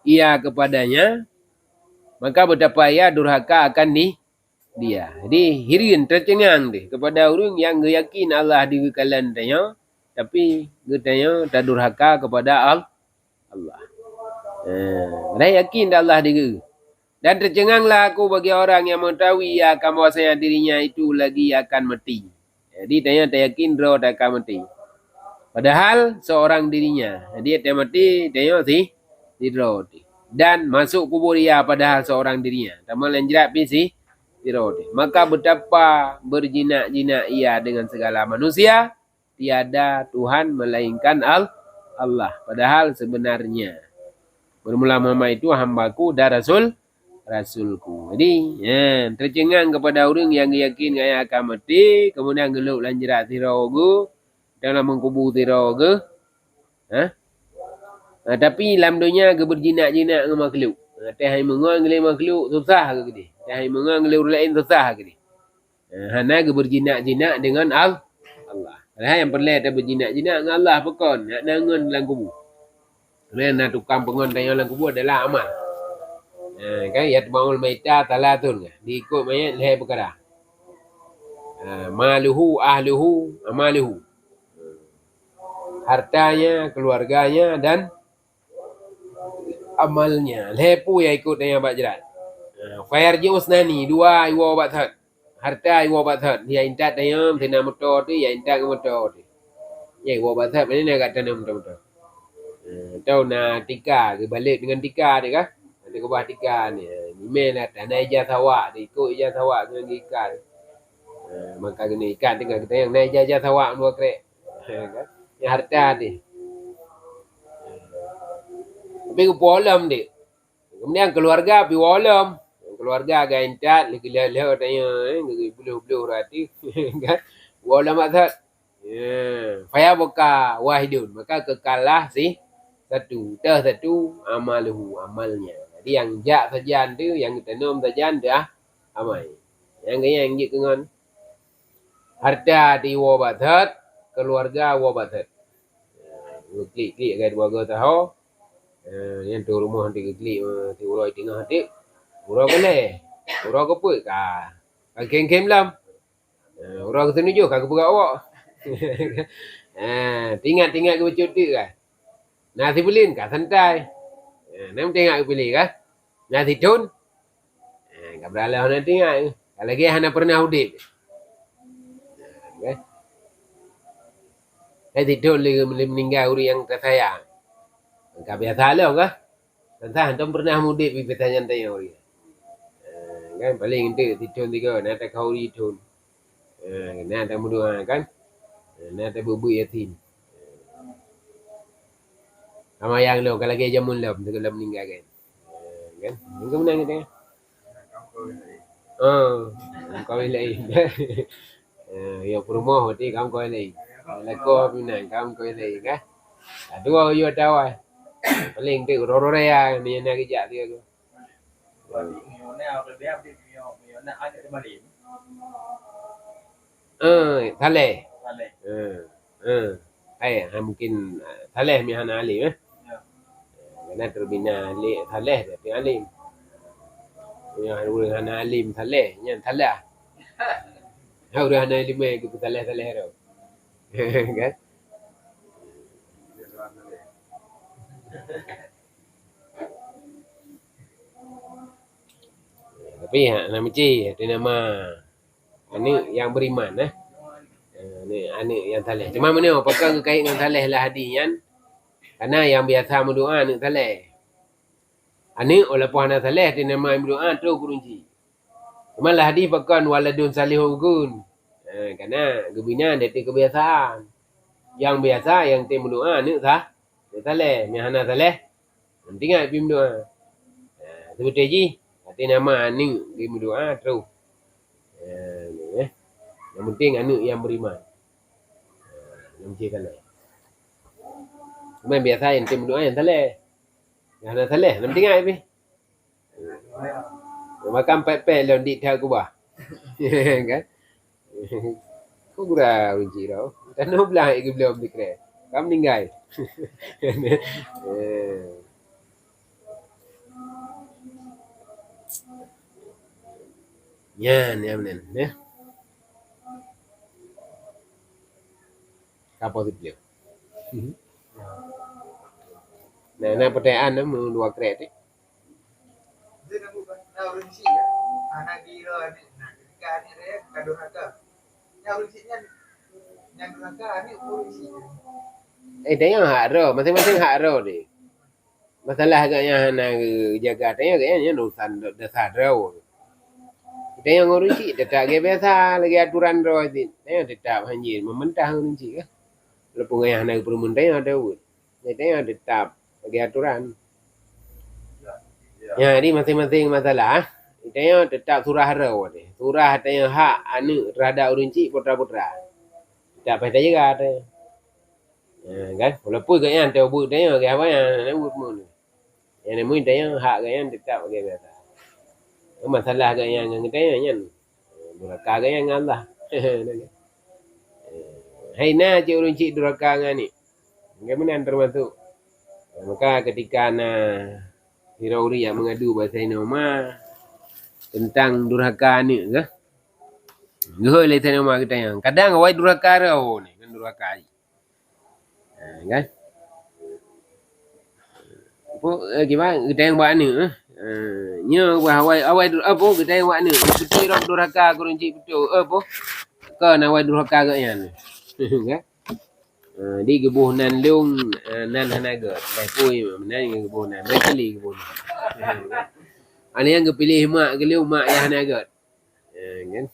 ia kepadanya maka betapa ia durhaka akan dia. Jadi hirin tercengang dia kepada orang yang yakin Allah di kalan tanya, tapi getanya tak durhaka kepada Allah. Dia yakin Allah di. Dan tercenganglah aku bagi orang yang mengetahui akan bahwasanya dirinya itu lagi akan mati. Jadi dia tak yakin roh tak akan mati. Padahal seorang dirinya. Dia tak mati, dia si roh. Dan masuk kubur dia padahal seorang dirinya. Tamal lanjrat si roh. Maka betapa berjinak-jinak ia dengan segala manusia. Tiada Tuhan melainkan Allah. Padahal sebenarnya bermula Muhammad itu hambaku dan Rasulku. Jadi, tercengang kepada orang yang yakin yang akan mati, kemudian geluk lanjerat tiraga, dalam mengkubur tiraga. Tapi dalam dunia ke berjinak-jinak dengan makhluk. Tahai mengang oleh makhluk susah ke dia. Tahai mengang oleh orang lain susah ke dia. Hana ke berjinak-jinak dengan Allah. Padahal yang perlu ada berjinak-jinak dengan Allah pekon. Nak nangun dalam kubur. Kemudian nak tukang pengon tanya dalam kubur adalah amal. Kan yatba'ul maita talatun diikut mayat leher perkara. Maluhu ahluhu amaluhu. Hartanya, keluarganya dan amalnya. Leher pu yang ikut dengan bajrat. Fayarji usnani dua iwa bathat. Harta iwa bathat. Dia intat dayam tina motor tu, ya intat ke motor tu. Ya iwa bathat mana nak kat tanam motor. Tahu nak tika ke balik dengan tika dia kah? Ada kubah tika ni. Email lah tanah ijazah awak. Dia ikut ijazah awak dengan ikan. Maka kena ikan tengah kita yang naik ijazah awak dua krek. Yang harta ni. Tapi ke polam dia. Kemudian keluarga pergi walam. Keluarga agak incat. Lagi-lagi tanya. Buluh-buluh rati. Walam maksud. Faya buka wahidun. Maka kekalah satu amaluhu amalnya. Jadi yang jak sajan tu, yang tanam sajan dah amal. Yang dengan harta di wabathat, keluarga wabathat. Klik-klik agak dua tahu. Yang tu rumah nanti klik ti uroi tengah hati. Uroi boleh. Uroi ke apa? Kem-kem lam. Uroi ke sini juga kagak buka awak. Tinggal ke bercuti kan. Nasi belin kah santai. Nam tengok pilih kah? Nasi tun. Enggak beralah nak tengok. Kalau lagi hana pernah udip. Nasi tun lagi meninggal uri yang tersayang. Enggak biasa lah kah? Tentang hantam pernah mudip di petanya tanya uri. Kan paling itu titun tiga nak tak kau uri tun. Nak tak mudah kan? Nak tak bubu yatim. Sama yang lo kalau lagi jamun lo sebelum meninggal kan. Kan? Mungkin menang kita. Kau lain. Yang rumah hoti kamu kau lain. Lako menang kamu kau lain kan. Dua yo tahu. Paling tu roro ya ni nak kerja dia tu. Thaleh. Mungkin thaleh mi hana ali Karena terbina alim thaleh tapi alim. Yang orang hana alim thaleh, yang thalah. Orang hana alim ke thaleh tu. Kan? Tapi nama cik ada nama anak yang beriman anak yang thaleh. Cuma mana apakah kait dengan thaleh lah hadian? Karena yang biasa berdoa anak thaleh. Anak walaupun anak thaleh dia nama berdoa terus kurunci. Cuma lah hadis pakan waladun salihun gun. Karena gebina dia kebiasaan. Yang biasa yang tim berdoa anak thaleh, yang anak thaleh. Tinggal pergi berdoa. Seperti ji, hati nama anak dia berdoa terus. Yang penting anak yang beriman. Yang cik thaleh. Cuma biasa yang tim berdoa yang thaleh. Yang anak thaleh, nam tinggal pergi. Makan pepek lawan dik tak kubah. Kan? Kau gurau runci tau. Tanah belah ke belum dikira. Kamu meninggal. Yan, yan, ya. Kapal tu nah pertanyaan mu dua kredit. Dia nak bukan nak urunsi ya. Anak gila ni nak ketika ni dia kado harga. Yang urunsinya yang harga ni urunsi. Dia yang hak ro, masing-masing hak ro ni. Masalah agaknya nak jaga dia kayaknya urusan dasar ro. Kita yang urunsi tetap ke biasa lagi aturan ro itu. Dia tetap hanya mementah urunsi ke. Lepas yang nak permuntah ada urut. Dia yang tetap lagi aturan. Ya, jadi masing-masing masalah. Kita yang tetap surah ro ni. Surah ada yang hak anu terhadap urunsi putra-putra. Tak payah jaga ada. Kan? Walaupun kaya yang terbut dia kaya apa yang buat mu ni. Yang ni mungkin dia hak kaya yang tetap kaya biasa. Masalah kaya yang kita yang duraka kaya yang Allah. Hai na cik urunci duraka ngani. Bagaimana termasuk. Maka ketika na Hirauri yang mengadu bahasa Indonesia tentang durhaka ni ke? Gehoi le Indonesia kita yang kadang awai durhaka rau ni kan durhaka. Kan? Apa gimana kita yang buat ni nya awai apa kita yang buat ni betul rak durhaka kurunci betul apa ke nawai durhaka ke yang ni. Kan? Di gebuh nan leung nan hanaga pui nan gebuh nan beli gebuh ana yang kepilih mak ke leung mak yang hanaga kan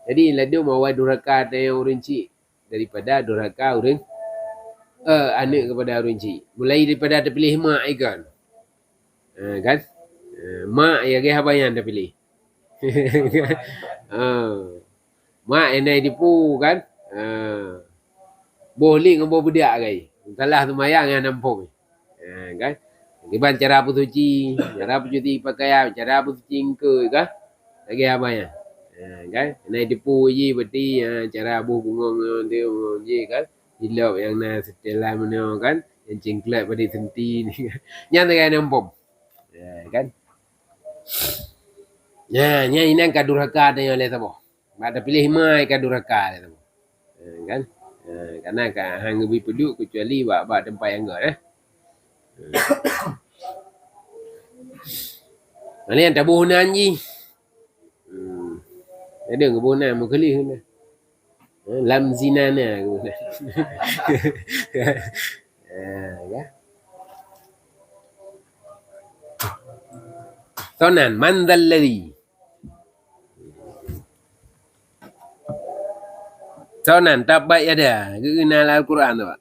jadi ladu mau durhaka tayang urunci daripada durhaka urun anak kepada urunci mulai daripada terpilih mak ikan kan mak ya ke apa yang terpilih mak yang dah dipu kan boleh ngomong budak kai. Salah semayang yang nampung. Kan? Giban cara bersuci, cara bercuci pakaian, cara bersuci ingke kan? Lagi apa ya? Kan? Naik tipu je berarti cara buh bungong dia je kan? Hilap yang na setelah mana kan? Yang cingklat pada senti ni kan? Yang tak nampung. Kan? Ya, ini yang kadurhaka tanya oleh siapa? Ada pilih mai kadurhaka dia kan? Karena hang lebih peduk kecuali buat tempat yang enggak Mana yang tak bohonan je. Ada ke bohonan mukeli ni. Lam zinana ke. Ya. Tonan man dzal ladzi Sonan tabat yada. Kenal Al-Quran tu, Pak.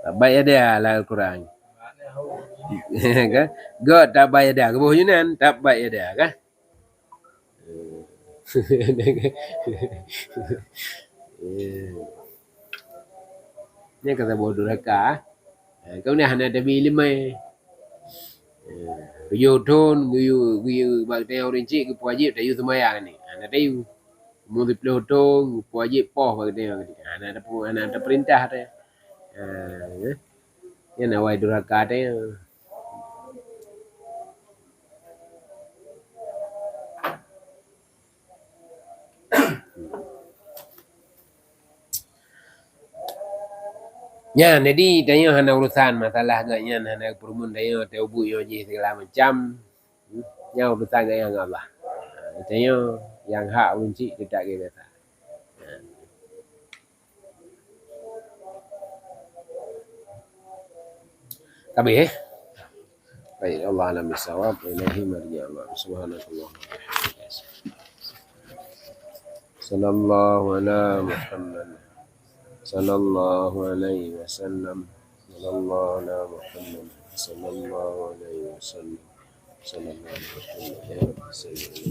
Tabat yada Al-Quran. Kan? God tabat yada. Kebuh Yunan tabat yada kan? Ni kata bodoh durhaka. Kau ni hana tabi limai. Guyu thon, guyu bag tayau rinci ke wajib tayu semayang ni. Hana tayu. Mudi pelotong, wajib poh bagi dia. Anak ada perintah dia. Ya nawai durhaka dia. Ya, jadi tanya hana urusan masalah agaknya hana perumun tanya taubu yo je segala macam. Ya urusan agaknya dengan Allah. Tanya yang hak unci tidak ke biasa. Kabeh baik Allah alam bisawab ilahi marji Allah subhanakallah sallallahu ala Muhammad sallallahu alaihi wasallam sallallahu ala Muhammad sallallahu alaihi wasallam sallallahu alaihi wasallam